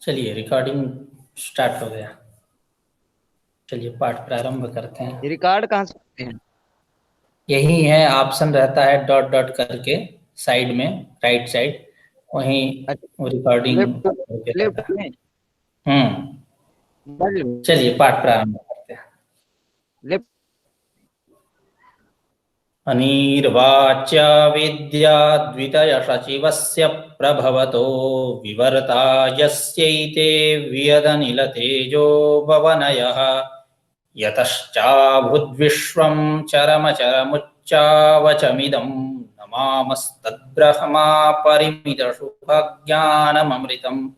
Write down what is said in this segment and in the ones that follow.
चलिए, recording start हो गया। चलिए पाठ प्रारंभ करते हैं। ये रिकॉर्ड कहाँ से करते हैं? यही है, ऑप्शन रहता है डॉट डॉट करके साइड में, राइट साइड, वहीं अच्छा, रिकॉर्डिंग लेफ्ट करके रहता लेफ्ट है। में। चलिए पाठ प्रारंभ करते हैं। लेफ्ट। अनिर्वाच्य विद्या द्वितय सचिवस्य प्रभवतो विवर्ता यस्यैते वियदनिलतेजो भवनयः यतश्चाभुद्विश्वं चरमचरमुच्चावचमिदं नमामस्तद्ब्रह्मा परिमितशुभज्ञानममृतम्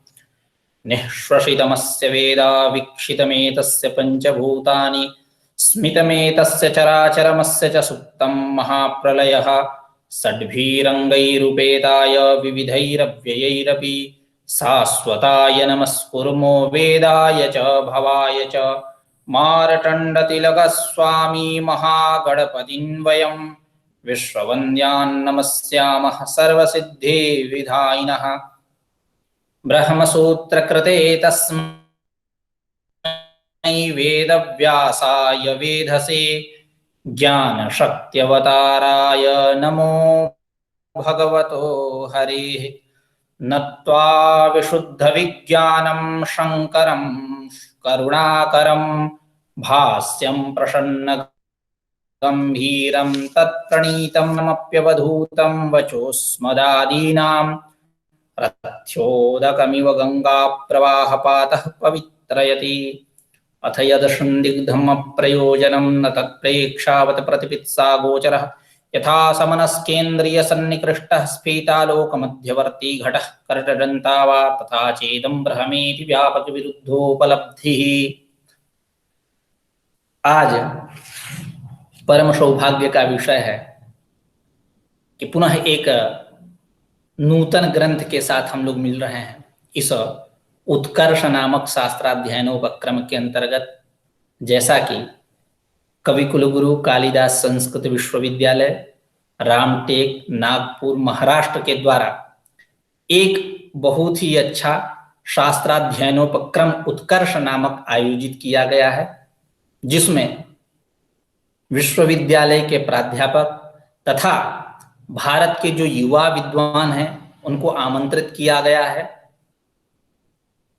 निःश्वसितमस्य वेदा वीक्षितमेतस्य पञ्चभूतानि स्मितमेतस्य चराचरमस्य च सुप्तं महाप्रलयः षड्भिरङ्गैरुपेताय विविधैरव्ययैरपि शाश्वताय नमस्कुर्मो वेदाय च भवाय च मार्तण्डतिलकस्वामी महागणपतिं वयं विश्ववन्द्यान् नमस्यामः सर्वसिद्धिविधायिनः ब्रह्मसूत्रकृते तस्मै वेदव्यासाय वेधसे ज्ञानशक्त्यवताराय नमो भगवतो हरेः नत्वा विशुद्धविज्ञानं शङ्करं करुणाकरं भाष्यं प्रसन्नगम्भीरं तत्प्रणीतमप्यवधूतं वचोस्मदादीनां रथ्योदकमिव गङ्गाप्रवाहपातः पवित्रयति अथ यदसन्दिग्धमप्रयोजनं न तत्प्रेक्षावत् प्रतिपित्सा गोचरः यथा समनस्केन्द्रियसन्निकृष्टः स्फीतालोकमध्यवर्ती घटः कर्टदन्ता वा तथा चेदं ब्रह्मेति व्यापकविरुद्धोपलब्धिः। आज परम सौभाग्य का विषय है कि पुनः एक नूतन ग्रंथ के साथ हम लोग मिल रहे हैं। इस उत्कर्ष नामक शास्त्राध्ययनोपक्रम के अंतर्गत, जैसा कि कवि कुलगुरु कालिदास संस्कृत विश्वविद्यालय रामटेक नागपुर महाराष्ट्र के द्वारा एक बहुत ही अच्छा शास्त्राध्ययनोपक्रम उत्कर्ष नामक आयोजित किया गया है, जिसमें विश्वविद्यालय के प्राध्यापक तथा भारत के जो युवा विद्वान हैं उनको आमंत्रित किया गया है।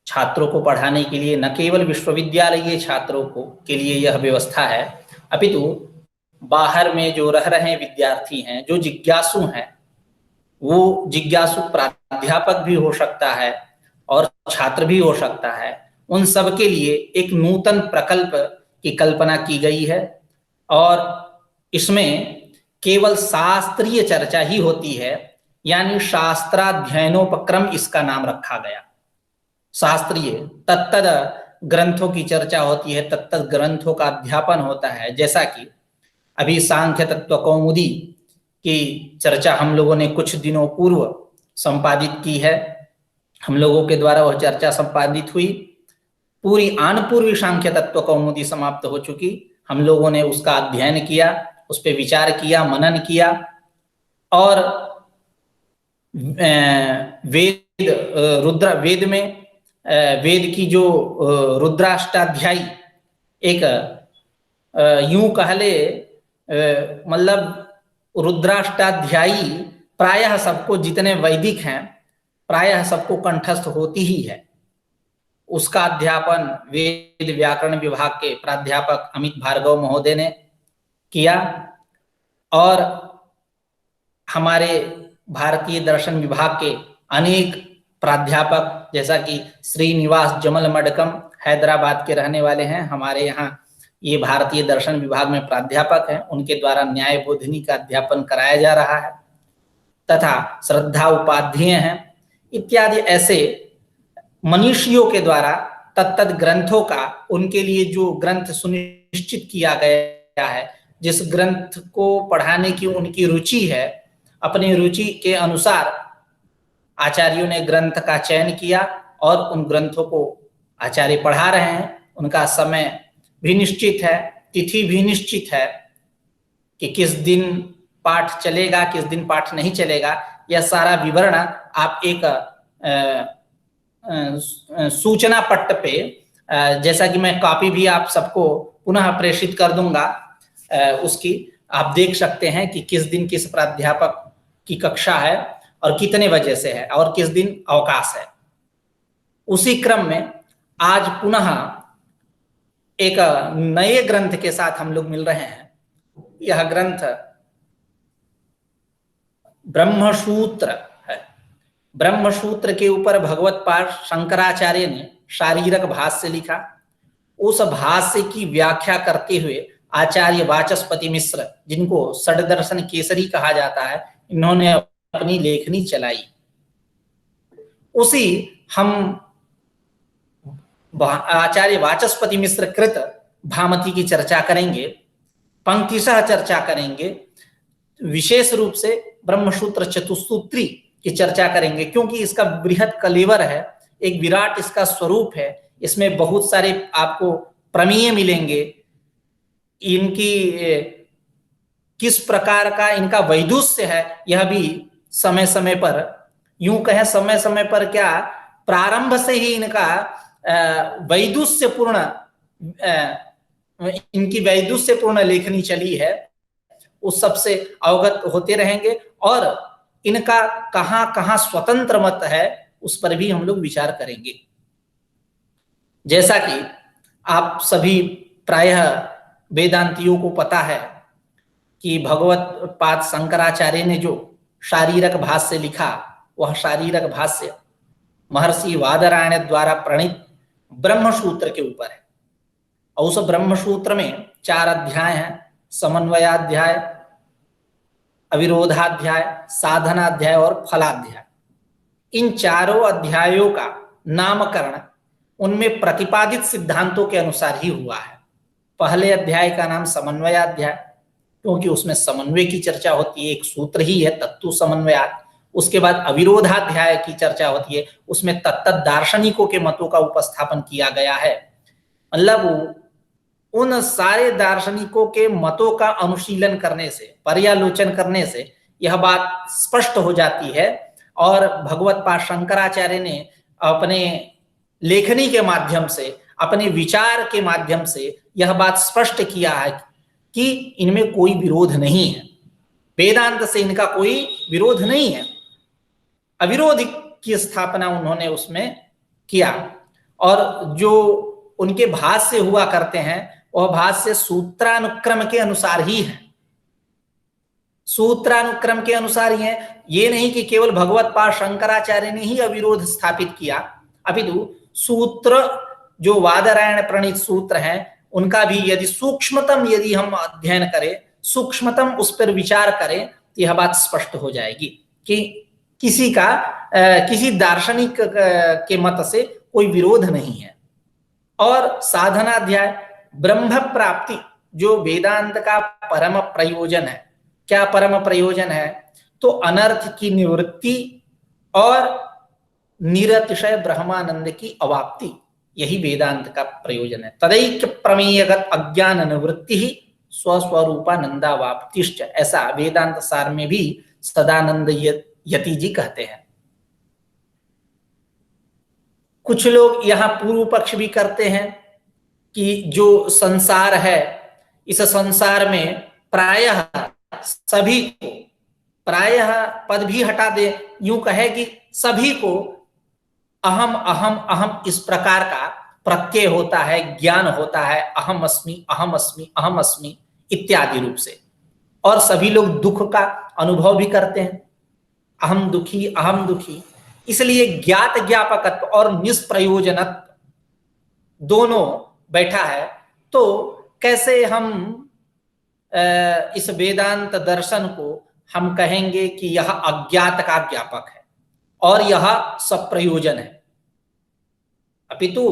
छात्रों को पढ़ाने के लिए न केवल विश्वविद्यालयीय छात्रों को के लिए यह व्यवस्था है, अपितु बाहर में जो रह रहे विद्यार्थी हैं, जो जिज्ञासु हैं, वो जिज्ञासु प्राध्यापक भी हो सकता है और छात्र भी हो सकता है, उन सब के लिए एक नूतन प्रकल्प की कल्पना की गई है। और इसमें केवल शास्त्रीय चर्चा ही होती है, यानी शास्त्राध्ययनोपक्रम इसका नाम रखा गया। शास्त्रीय तत्तद ग्रंथों की चर्चा होती है, तत्तद ग्रंथों का अध्यापन होता है। जैसा कि अभी सांख्य तत्व कौमुदी की चर्चा हम लोगों ने कुछ दिनों पूर्व संपादित की है, हम लोगों के द्वारा वह चर्चा संपादित हुई। पूरी आनपूर्वी सांख्य तत्व कौमुदी समाप्त हो चुकी, हम लोगों ने उसका अध्ययन किया, उस पर विचार किया, मनन किया, और वेद रुद्र वेद में वेद की जो रुद्राष्टाध्यायी एक यूं कहले, मतलब रुद्राष्टाध्यायी प्रायः सबको, जितने वैदिक हैं प्रायः सबको कंठस्थ होती ही है। उसका अध्यापन वेद व्याकरण विभाग के प्राध्यापक अमित भार्गव महोदय ने किया, और हमारे भारतीय दर्शन विभाग के अनेक प्राध्यापक, जैसा कि श्रीनिवास जमल मडकम हैदराबाद के रहने वाले हैं, हमारे यहाँ ये भारतीय दर्शन विभाग में प्राध्यापक हैं, उनके द्वारा न्याय बोधिनी का अध्यापन कराया जा रहा है, तथा श्रद्धा उपाध्याय हैं, इत्यादि ऐसे मनीषियों के द्वारा तत्तद ग्रंथों का, उनके लिए जो ग्रंथ सुनिश्चित किया गया है, जिस ग्रंथ को पढ़ाने की उनकी रुचि है, अपनी रुचि के अनुसार आचार्यों ने ग्रंथ का चयन किया और उन ग्रंथों को आचार्य पढ़ा रहे हैं। उनका समय भी निश्चित है, तिथि भी निश्चित है कि किस दिन पाठ चलेगा, किस दिन पाठ नहीं चलेगा, यह सारा विवरण आप एक सूचना पट्ट पे, जैसा कि मैं कॉपी भी आप सबको पुनः प्रेषित कर दूंगा, उसकी आप देख सकते हैं कि किस दिन किस प्राध्यापक की कक्षा है और कितने बजे से है और किस दिन अवकाश है। उसी क्रम में आज पुनः एक नए ग्रंथ के साथ हम लोग मिल रहे हैं। यह ग्रंथ ब्रह्मसूत्र है। ब्रह्मसूत्र के ऊपर भगवत पाद शंकराचार्य ने शारीरक भाष्य लिखा। उस भाष्य की व्याख्या करते हुए आचार्य वाचस्पति मिश्र, जिनको षड्दर्शन केसरी कहा जाता है, इन्होंने अपनी लेखनी चलाई। उसी हम आचार्य वाचस्पति मिश्र कृत भामती की चर्चा करेंगे, पंक्तिशः चर्चा करेंगे, विशेष रूप से ब्रह्मसूत्र चतुसूत्री की चर्चा करेंगे, क्योंकि इसका बृहत कलेवर है, एक विराट इसका स्वरूप है। इसमें बहुत सारे आपको प्रमेय मिलेंगे, इनकी किस प्रकार का इनका वैदुष्य है, यह भी समय समय पर, यूं कहें समय समय पर क्या, प्रारंभ से ही इनका वैदुष्यपूर्ण, इनकी वैदुष्यपूर्ण लेखनी चली है, उस सबसे अवगत होते रहेंगे। और इनका कहां कहां स्वतंत्र मत है, उस पर भी हम लोग विचार करेंगे। जैसा कि आप सभी प्रायः वेदांतियों को पता है कि भगवत पाद शंकराचार्य ने जो शारीरक भाष्य लिखा, वह शारीरक भाष्य महर्षि वादरायण द्वारा प्रणीत ब्रह्मसूत्र के ऊपर है। और उस ब्रह्मसूत्र में 4 अध्याय हैं, समन्वयाध्याय, अविरोधाध्याय, साधनाध्याय और फलाध्याय। इन चारों अध्यायों का नामकरण उनमें प्रतिपादित सिद्धांतों के अनुसार ही हुआ है। पहले अध्याय का नाम समन्वयाध्याय, क्योंकि उसमें समन्वय की चर्चा होती है, एक सूत्र ही है तत्तु समन्वयात्। उसके बाद अविरोधाध्याय की चर्चा होती है, उसमें तत्त दार्शनिकों के मतों का उपस्थापन किया गया है। मतलब उन सारे दार्शनिकों के मतों का अनुशीलन करने से, पर्यालोचन करने से यह बात स्पष्ट हो जाती है। और भगवत पाद शंकराचार्य ने अपने लेखनी के माध्यम से, अपने विचार के माध्यम से यह बात स्पष्ट किया है कि इनमें कोई विरोध नहीं है, वेदांत से इनका कोई विरोध नहीं है। अविरोध की स्थापना उन्होंने उसमें किया। और जो उनके भाष्य हुआ करते हैं, वह भाष्य सूत्रानुक्रम के अनुसार ही है, सूत्रानुक्रम के अनुसार ही है। ये नहीं कि केवल भगवत पाद शंकराचार्य ने ही अविरोध स्थापित किया, अपितु सूत्र जो वादरायण प्रणीत सूत्र हैं, उनका भी यदि सूक्ष्मतम यदि हम अध्ययन करें, सूक्ष्मतम उस पर विचार करें, तो यह बात स्पष्ट हो जाएगी कि किसी दार्शनिक के मत से कोई विरोध नहीं है। और साधनाध्याय, ब्रह्म प्राप्ति जो वेदांत का परम प्रयोजन है। क्या परम प्रयोजन है? तो अनर्थ की निवृत्ति और निरतिशय ब्रह्मानंद की अवाप्ति, यही वेदांत का प्रयोजन है। तदैक्य प्रमेयगत अज्ञान निवृत्ति ही स्वस्वरूपानंदावाप्तिश्च, ऐसा वेदांत सार में भी सदानंद यति जी कहते हैं। कुछ लोग यहाँ पूर्व पक्ष भी करते हैं कि जो संसार है, इस संसार में प्रायः सभी को, प्रायः पद भी हटा दे, यूं कहे कि सभी को अहम अहम अहम इस प्रकार का प्रत्यय होता है, ज्ञान होता है, अहम अस्मि अहम अस्मि अहम अस्मि इत्यादि रूप से। और सभी लोग दुख का अनुभव भी करते हैं, अहम दुखी अहम दुखी। इसलिए ज्ञात ज्ञापकत्व और निष्प्रयोजनत्व दोनों बैठा है। तो कैसे हम इस वेदांत दर्शन को हम कहेंगे कि यह अज्ञात का ज्ञापक है और यह सप्रयोजन है? अपितु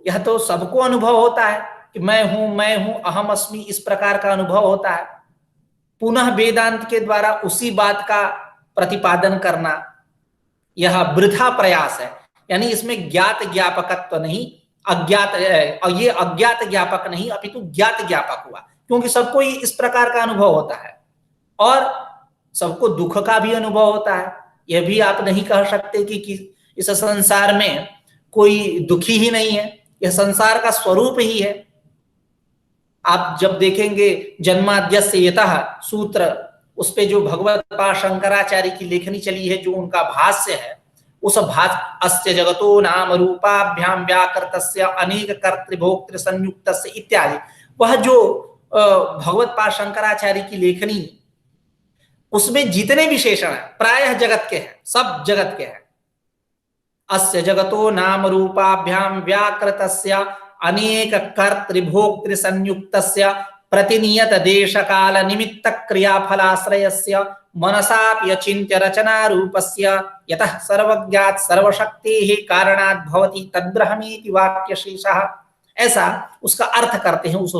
यह तो सबको अनुभव होता है कि मैं हूं अहम अस्मि, इस प्रकार का अनुभव होता है। पुनः वेदांत के द्वारा उसी बात का प्रतिपादन करना यह वृथा प्रयास है। यानी इसमें ज्ञात ज्ञापकत्व नहीं, अज्ञात, और ये अज्ञात ज्ञापक नहीं अपितु ज्ञात ज्ञापक हुआ, क्योंकि सबको इस प्रकार का अनुभव होता है। और सबको दुख का भी अनुभव होता है। यह भी आप नहीं कह सकते कि इस संसार में कोई दुखी ही नहीं है, यह संसार का स्वरूप ही है। आप जब देखेंगे जन्माद्यस्य यतः सूत्र, उस पे जो भगवत पाद शंकराचार्य की लेखनी चली है, जो उनका भाष्य है, उस भाष्य अस्य जगतो नाम रूपाभ्याम व्याकृतस्य अनेक कर्तृभोक्तृ संयुक्तस्य इत्यादि, वह जो भगवत पाद शंकराचार्य की लेखनी, उसमें जितने विशेषण है प्रायः जगत के हैं, सब जगत के हैं। अस्य जगतो नाम रूपाभ्याम व्याकृतस्य अनेक कर्तृभोक्तृ संयुक्तस्य प्रतिनियत देश काल निमित्त क्रियाफलाश्रयस्य मनसापि अचिन्त्य रचना रूपस्य यतः सर्वज्ञात सर्वशक्तेः कारणात् भवति तद्ब्रह्मेति वाक्यशेषः। ऐसा उसका अर्थ करते हैं उस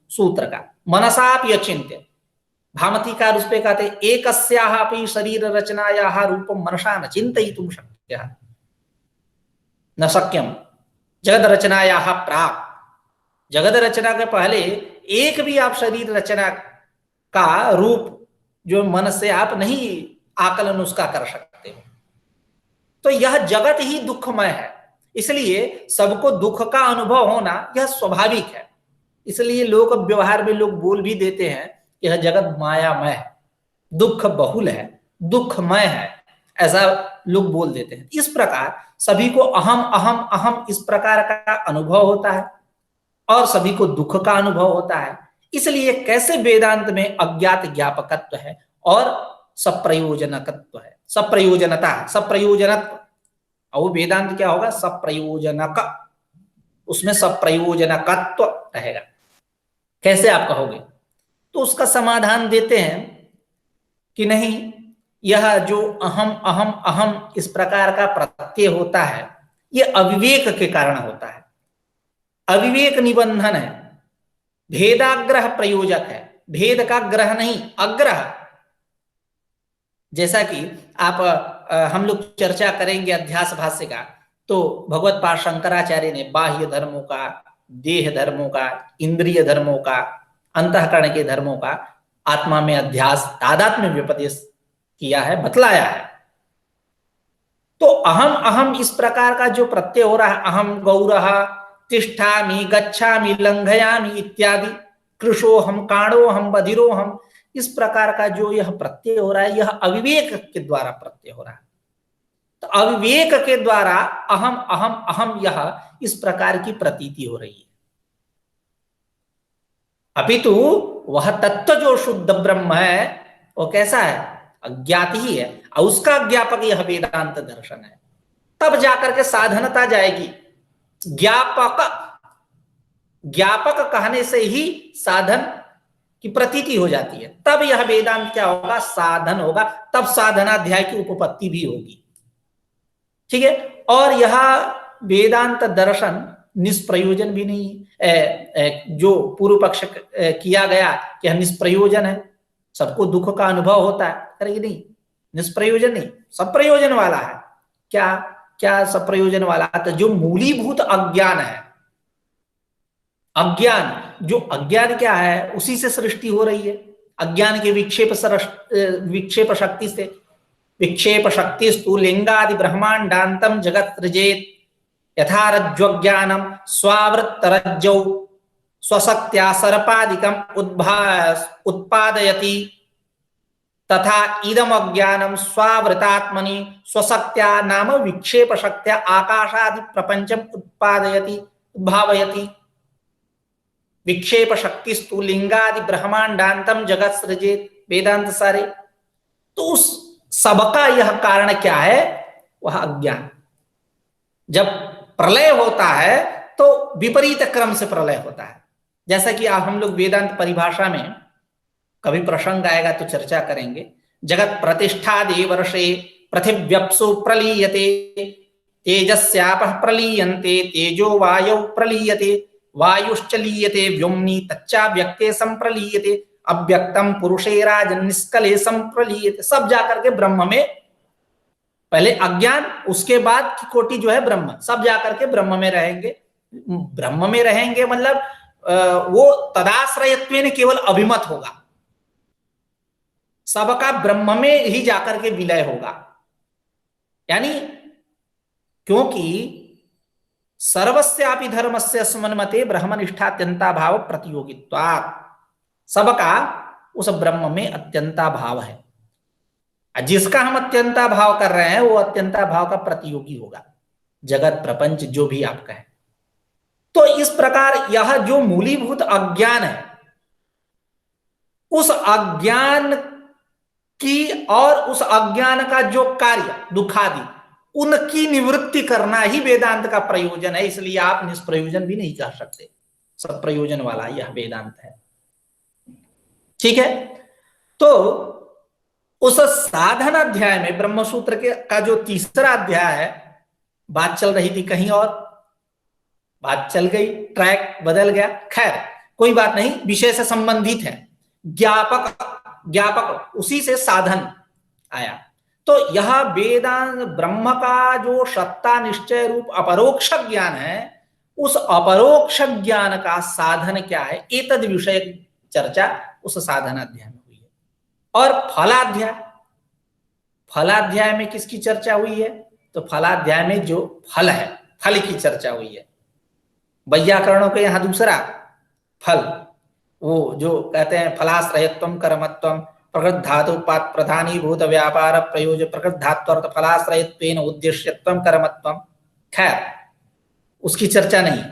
सूत्र का, मनसापि अचिन्त्य। भामतीकार उस पे कहते हैं एकस्याः अपि शरीर रचनायाः रूपं मनसा न चिन्तयितुं शक्यः, न शक्यम जगद रचनायाः प्राक्। जगद रचना के पहले एक भी आप शरीर रचना का रूप जो मन से आप नहीं आकलन उसका कर सकते हो। तो यह जगत ही दुखमय है, इसलिए सबको दुख का अनुभव होना यह स्वाभाविक है। इसलिए लोक व्यवहार में लोग बोल भी देते हैं कि यह जगत मायामय है, दुख बहुल है, दुखमय है, ऐसा लोग बोल देते हैं। इस प्रकार सभी को अहम अहम अहम इस प्रकार का अनुभव होता है और सभी को दुख का अनुभव होता है। इसलिए कैसे वेदांत में अज्ञात ज्ञापकत्व है और सप्रयोजनकत्व है, सप्रयोजनता है, सप्रयोजनत्व। और वेदांत क्या होगा? सप्रयोजनक, उसमें सप्रयोजनकत्व रहेगा। कैसे आप कहोगे? तो उसका समाधान देते हैं कि नहीं, यह जो अहम अहम अहम इस प्रकार का प्रत्यय होता है, यह अविवेक के कारण होता है। अविवेक निबंधन है, भेदाग्रह प्रयोजक है, भेद का ग्रह नहीं अग्रह। जैसा कि आप हम लोग चर्चा करेंगे अध्यास भाष्य का, तो भगवत पाद शंकराचार्य ने बाह्य धर्मों का, देह धर्मों का, इंद्रिय धर्मों का, अंतःकरण के धर्मों का आत्मा में अध्यास तादात्म्य व्यपदेश किया है, बतलाया है। तो अहम अहम इस प्रकार का जो प्रत्यय हो रहा है, अहम गौरः तिष्ठामि गच्छामि लंघयामि इत्यादि, कृशोहम काणोहम बधिरोहम, इस प्रकार का जो यह प्रत्यय हो रहा है, यह अविवेक के द्वारा प्रत्यय हो रहा है। तो अविवेक के द्वारा अहम अहम अहम यह इस प्रकार की प्रतीति हो रही है। अपितु वह तत्व जो शुद्ध ब्रह्म है वो कैसा है? अज्ञात ही है, और उसका ज्ञापक यह वेदांत दर्शन है। तब जाकर के साधनता जाएगी। ज्ञापक, ज्ञापक कहने से ही साधन की प्रतीति हो जाती है, तब यह वेदांत क्या होगा? साधन होगा, तब साधनाध्याय की उपपत्ति भी होगी। ठीक है। और यह वेदांत दर्शन निष्प्रयोजन भी नहीं है, जो पूर्व पक्ष किया गया कि निष्प्रयोजन है, सबको दुख का अनुभव होता है, करेगी नहीं, निष्प्रयोजन नहीं, सब प्रयोजन वाला है। क्या क्या सब प्रयोजन वाला? तो जो मूलीभूत अज्ञान है, अज्ञान, जो अज्ञान क्या है, उसी से सृष्टि हो रही है। अज्ञान के विक्षेप शक्ति से, विक्षेप शक्तिस्तु लिंगादि ब्रह्मांडांतम जगत सृजेत यथा रज्ज्वज्ञानम स्वावृत्तरज्जौ स्वशक्त्या सर्पादिकम उत्पादयति तथा इदम अज्ञानम स्वावृतात्मनि स्वशक्त्या नाम विक्षेप शक्त्या आकाशादि प्रपंचम उत्पादयति उद्भावयति। विक्षेप शक्तिस्तु लिंगादि ब्रह्मांडांतम जगत सृजेत, वेदांत सारे। तो उस सबका यह कारण क्या है? वह अज्ञान। जब प्रलय होता है तो विपरीत क्रम से प्रलय होता है। जैसा कि हम लोग वेदांत परिभाषा में कभी प्रसंग आएगा तो चर्चा करेंगे। जगत प्रतिष्ठा देवर्षे पृथिव्यप्सु प्रलीयते तेजस्यापः प्रलीयन्ते तेजो वायौ प्रलीयते वायुश्च लीयते व्योम्नि तच्चा व्यक्ते संप्रलीयते अव्यक्तम पुरुषे राजन् निष्कले संप्रलीयते। सब जाकर के ब्रह्म में, पहले अज्ञान, उसके बाद की कोटि जो है ब्रह्म, सब जाकर के ब्रह्म में रहेंगे। ब्रह्म में रहेंगे मतलब वो तदाश्रयत्वेन केवल अभिमत होगा। सबका ब्रह्म में ही जाकर के विलय होगा। यानी क्योंकि सर्वस्यापि धर्मस्य समन्वते ब्रह्मनिष्ठा अत्यंता भाव प्रतियोगित्वात्, सबका उस ब्रह्म में अत्यंता भाव है। जिसका हम अत्यंता भाव कर रहे हैं वो अत्यंता भाव का प्रतियोगी होगा, जगत प्रपंच जो भी आप कहें। तो इस प्रकार यह जो मूलीभूत अज्ञान है, उस अज्ञान की और उस अज्ञान का जो कार्य दुखादि, उनकी निवृत्ति करना ही वेदांत का प्रयोजन है। इसलिए आप निष्प्रयोजन भी नहीं कह सकते, सब प्रयोजन वाला यह वेदांत है। ठीक है, तो उस साधन अध्याय में ब्रह्मसूत्र के का जो तीसरा अध्याय है, बात चल रही थी कहीं और, बात चल गई, ट्रैक बदल गया, खैर कोई बात नहीं, विषय से संबंधित है। ज्ञापक उसी से साधन आया। तो यह वेदांत ब्रह्म का जो सत्ता निश्चय रूप अपरोक्ष ज्ञान है, उस अपरोक्ष ज्ञान का साधन क्या है, एतद विषय चर्चा उस साधन अध्याय में हुई है। और फलाध्याय, फलाध्याय में किसकी चर्चा हुई है, तो फलाध्याय में जो फल है, फल की चर्चा हुई है। वैयाकरणों के यहां दूसरा फल, वो जो कहते हैं फलाश्रयत्वम कर्मत्वम प्रकृत धातुपात प्रधानीभूत व्यापार प्रयोज्य प्रकृत धात्वर्थ फलाश्रयत्वेन उद्देश्यत्वम कर्मत्वम, खैर उसकी चर्चा नहीं।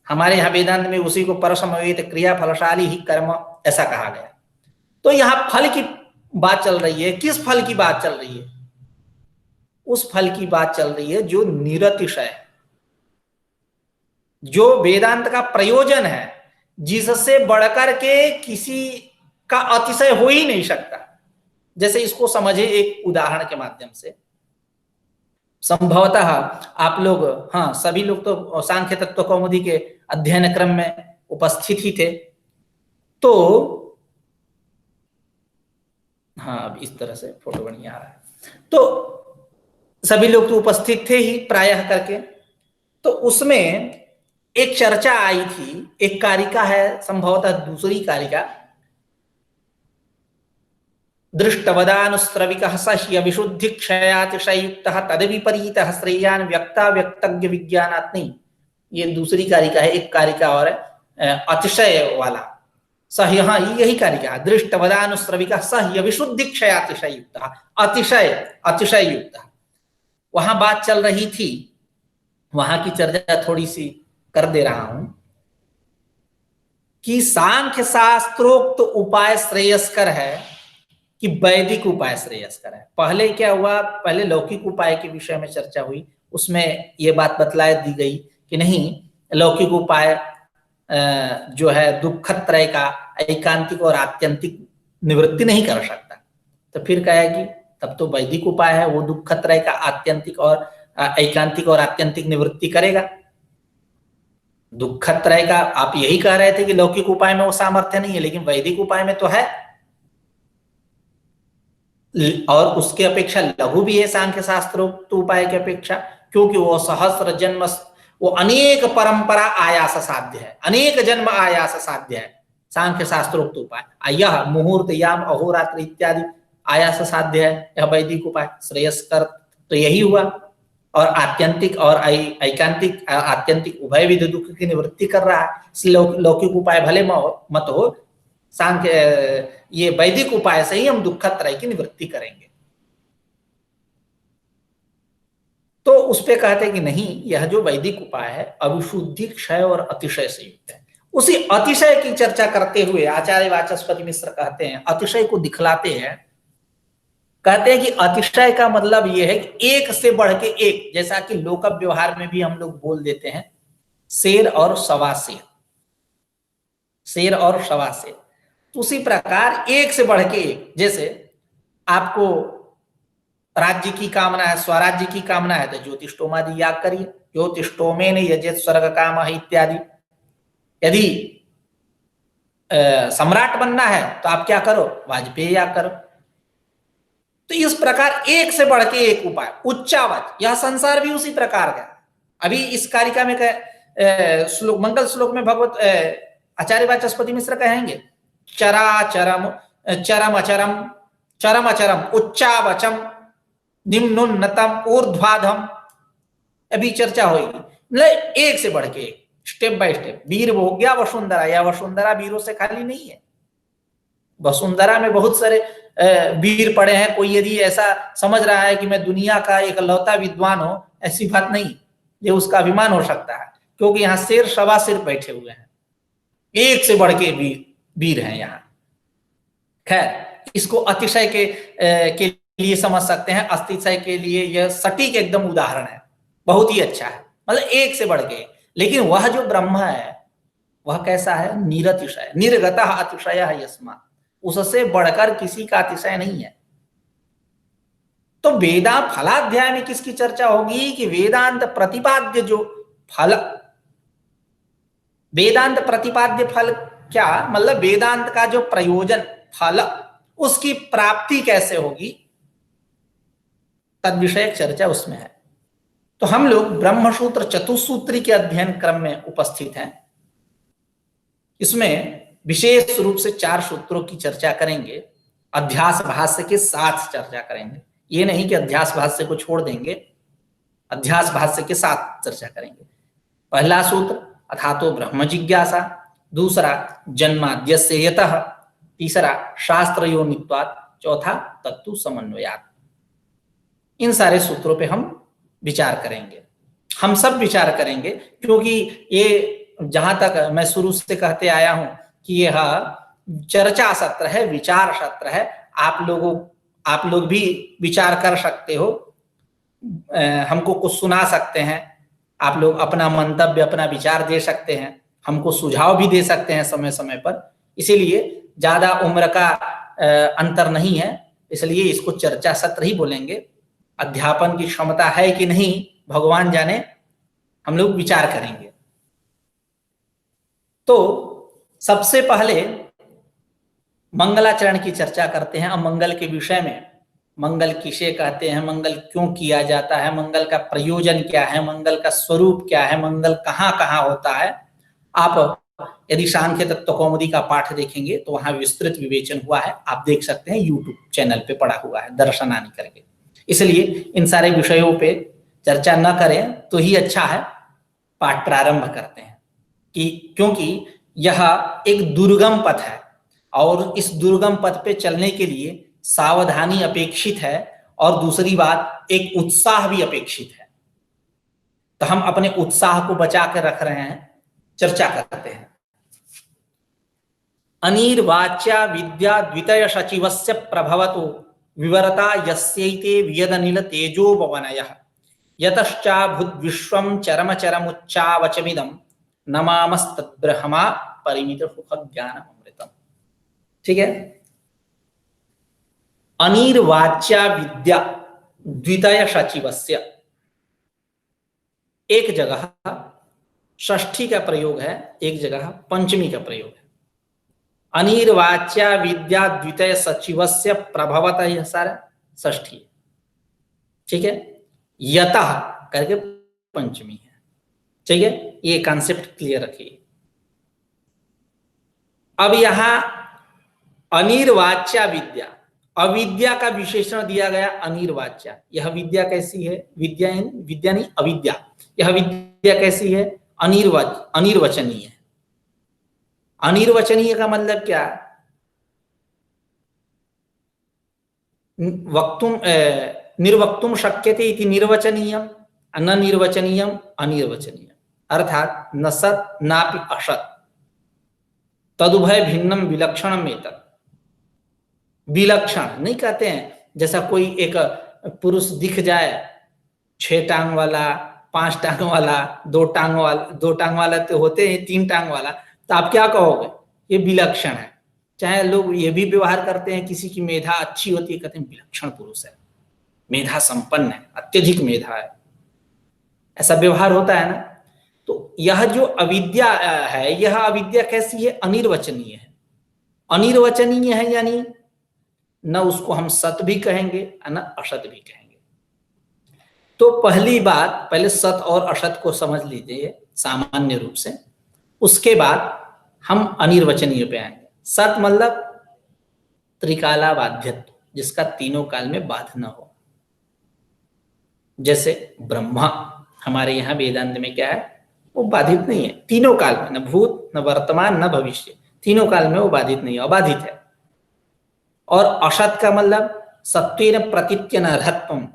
हमारे यहाँ वेदांत में उसी को परसमवेत क्रिया फलशाली ही कर्म ऐसा कहा गया। तो यहाँ फल की बात चल रही है। किस फल की बात चल रही है? उस फल की बात चल रही है जो निरतिशय, जो वेदांत का प्रयोजन है, जिससे बढ़कर के किसी का अतिशय हो ही नहीं सकता। जैसे इसको समझे एक उदाहरण के माध्यम से। संभवतः आप लोग, हाँ सभी लोग तो सांख्य तत्व कौमुदी के अध्ययन क्रम में उपस्थित ही थे, तो हाँ अब इस तरह से फोटो बढ़िया आ रहा है, तो सभी लोग तो उपस्थित थे ही प्रायः करके। तो उसमें एक चर्चा आई थी, एक कारिका है, संभवतः दूसरी कारिका, दृष्टवदानुस्रविकः सह्य विशुद्धि क्षयातिशयुक्तः तद्विपरीतः श्रेयान् व्यक्ता व्यक्तज्ञ विज्ञानात्मनि, ये दूसरी कारिका है। एक कारिका और अतिशय वाला सह्य, हाँ यही कारिका, दृष्टवदानुस्रविकः सह्य विशुद्धि क्षयातिशयुक्तः, अतिशय अतिशय युक्त। वहां बात चल रही थी, वहां की चर्चा थोड़ी सी कर दे रहा हूं कि सांख्य शास्त्रोक्त उपाय श्रेयस्कर है कि वैदिक उपाय श्रेयस्कर है। पहले क्या हुआ, पहले लौकिक उपाय के विषय में चर्चा हुई, उसमें यह बात बतला दी गई कि नहीं, लौकिक उपाय जो है दुखत्रय का एकांतिक और आत्यंतिक निवृत्ति नहीं कर सकता। तो फिर कहा कि तब तो वैदिक उपाय है, वो दुखत्रय का आत्यंतिक और एकांतिक और आत्यंतिक निवृत्ति करेगा। दुखत्रय का आप यही कह रहे थे कि लौकिक उपाय में वो सामर्थ्य नहीं है, लेकिन वैदिक उपाय में तो है, और उसके अपेक्षा लघु भी है सांख्य शास्त्रोक्त उपाय की अपेक्षा, क्योंकि वो सहस्र जन्म, वो अनेक परंपरा आयास साध्य है, अनेक जन्म आयास साध्य है सांख्य शास्त्रोक्त उपाय। यह मुहूर्त याम अहोरात्र इत्यादि आयास साध्य है, यह वैदिक उपाय श्रेयस्कर तो यही हुआ। और आत्यंतिक और ऐकांतिक आत्यंतिक उभय विध दुख की निवृत्ति कर रहा है, इसलिए लौकिक उपाय भले मत हो, सांख्य ये वैदिक उपाय से ही हम दुखत्रय की निवृत्ति करेंगे। तो उस पे कहते हैं कि नहीं, यह जो वैदिक उपाय है अविशुद्धि क्षय और अतिशय से युक्त है। उसी अतिशय की चर्चा करते हुए आचार्य वाचस्पति मिश्र कहते हैं, अतिशय को दिखलाते हैं, कहते हैं कि अतिशय का मतलब यह है कि एक से बढ़ के एक, जैसा कि लोक व्यवहार में भी हम लोग बोल देते हैं शेर और सवा शेर, शेर और सवा शेर, तो उसी प्रकार एक से बढ़ के एक। जैसे आपको राज्य की कामना है, स्वराज्य की कामना है, तो ज्योतिष्टोमादि याग करिए, ज्योतिष्टोमेन यजेत स्वर्ग काम इत्यादि। यदि सम्राट बनना है तो आप क्या करो, वाजपेयी याग करो। तो इस प्रकार एक से बढ़ के एक उपाय, उच्चावच, यह संसार भी उसी प्रकार का। अभी इस कारिका में श्लोक, मंगल श्लोक में भगवत आचार्य वाचस्पति मिश्र कहेंगे, चरा चरम चरम अचरम चरम अचरम, उच्चावचम, निम्नोन्नतम, ऊर्ध्वाधम, अभी चर्चा होगी। मतलब एक से बढ़ के एक, स्टेप बाय स्टेप। वीर हो गया वसुंधरा, या वसुंधरा वीरों से खाली नहीं है। वसुंधरा में बहुत सारे वीर पड़े हैं। कोई यदि ऐसा समझ रहा है कि मैं दुनिया का एक लौता विद्वान हूं, ऐसी बात नहीं। ये उसका अभिमान हो सकता है, क्योंकि यहाँ शेर सवा शेर बैठे हुए हैं, एक से बढ़ के वीर हैं यहाँ। खैर, इसको अतिशय के लिए समझ सकते हैं। अतिशय के लिए यह सटीक एकदम उदाहरण है, बहुत ही अच्छा है। मतलब एक से बढ़ के। लेकिन वह जो ब्रह्म है वह कैसा है? निरतिशय, निर्गतः अतिशयः यस्मात्, उससे बढ़कर किसी का अतिशय नहीं है। तो वेदांत फलाध्याय में किसकी चर्चा होगी? कि वेदांत प्रतिपाद्य जो फल, वेदांत प्रतिपाद्य फल क्या मतलब? वेदांत का जो प्रयोजन फल, उसकी प्राप्ति कैसे होगी, तद विषयक चर्चा उसमें है। तो हम लोग ब्रह्मसूत्र चतुसूत्री के अध्ययन क्रम में उपस्थित हैं। इसमें विशेष रूप से 4 सूत्रों की चर्चा करेंगे, अध्यास भाष्य के साथ चर्चा करेंगे। ये नहीं कि अध्यास भाष्य को छोड़ देंगे, अध्यास भाष्य के साथ चर्चा करेंगे। पहला सूत्र अथातो ब्रह्म जिज्ञासा, दूसरा जन्माद्यस्य यतः, तीसरा शास्त्र योनित्वात्, चौथा तत्तु समन्वयात्। इन सारे सूत्रों पे हम विचार करेंगे, हम सब विचार करेंगे, क्योंकि ये जहां तक मैं शुरू से कहते आया हूं कि यह चर्चा सत्र है, विचार सत्र है। आप लोग भी विचार कर सकते हो, हमको कुछ सुना सकते हैं, आप लोग अपना मंतव्य, अपना विचार दे सकते हैं, हमको सुझाव भी दे सकते हैं समय समय पर। इसीलिए ज्यादा उम्र का अंतर नहीं है, इसलिए इसको चर्चा सत्र ही बोलेंगे। अध्यापन की क्षमता है कि नहीं भगवान जाने, हम लोग विचार करेंगे। तो सबसे पहले मंगलाचरण की चर्चा करते हैं। अब मंगल के विषय में, मंगल किसे कहते हैं, मंगल क्यों किया जाता है, मंगल का प्रयोजन क्या है, मंगल का स्वरूप क्या है, मंगल कहाँ कहाँ होता है। आप यदि सांख्य तत्व कौमुदी का पाठ देखेंगे तो वहां विस्तृत विवेचन हुआ है, आप देख सकते हैं, यूट्यूब चैनल पे पड़ा हुआ है, दर्शनानि करके। इसलिए इन सारे विषयों पे चर्चा न करें तो ही अच्छा है। पाठ प्रारंभ करते हैं कि क्योंकि यह एक दुर्गम पथ है, और इस दुर्गम पथ पे चलने के लिए सावधानी अपेक्षित है, और दूसरी बात एक उत्साह भी अपेक्षित है। तो हम अपने उत्साह को बचा कर रख रहे हैं, चर्चा करते हैं। अनिर्वाच्या विद्या द्वितय सचिवस्य प्रभवतो विवरता यस्यैते वियदनिल तेजो भवनयः यतश्चाभूद् विश्वं चरम चरमुच्चावचमिदं नमामस्तद्ब्रह्मा परिमित सुख ज्ञानमृतम्। ठीक है। अनिर्वाच्या विद्या द्वितय सचिवस्य, एक जगह षष्ठी का प्रयोग है, एक जगह पंचमी का प्रयोग है। अनिर्वाच्या विद्या द्वितय सचिवस्य प्रभवतः, यह सारा षष्ठी है। ठीक है। यतः करके पंचमी है। ठीक है, ये कॉन्सेप्ट क्लियर रखिए। अब यहां अनिर्वाच्या विद्या, अविद्या का विशेषण दिया गया अनिर्वाच्या। यह विद्या कैसी है? विद्या नहीं, अविद्या। यह विद्या कैसी है? अनिर्वचनीय है। अनिर्वचनीय का मतलब क्या? वक्तुम निर्वक्तुम शक्यते इति निर्वचनीयम, न निर्वचनीयम अनिर्वचनीयम। अर्थात न सत नापि असत, तदुभय भिन्नम विलक्षणम एतत्। विलक्षण नहीं कहते हैं, जैसा कोई एक पुरुष दिख जाए, 6 टांग वाला, 5 टांग वाला, 2 टांग वाला तो होते हैं, 3 टांग वाला, तो आप क्या कहोगे? ये विलक्षण है। चाहे लोग ये भी व्यवहार करते हैं, किसी की मेधा अच्छी होती है, कहते हैं विलक्षण पुरुष है, मेधा संपन्न है, अत्यधिक मेधा है, ऐसा व्यवहार होता है ना। तो यह जो अविद्या है, यह अविद्या कैसी है? अनिर्वचनीय है। अनिर्वचनीय है यानी न उसको हम सत भी कहेंगे न असत भी कहेंगे। तो पहली बात, पहले सत और असत को समझ लीजिए सामान्य रूप से, उसके बाद हम अनिर्वचनीय पे आएंगे। सत मतलब त्रिकाला बाध्यत्व, जिसका तीनों काल में बाध न हो। जैसे ब्रह्मा हमारे यहाँ वेदांत में क्या है, वो बाधित नहीं है तीनों काल में, न भूत न वर्तमान न भविष्य, तीनों काल में वो बाधित नहीं है, अबाधित है। और असत का मतलब सत्वेन प्रतीत्यन अर्हत्वम।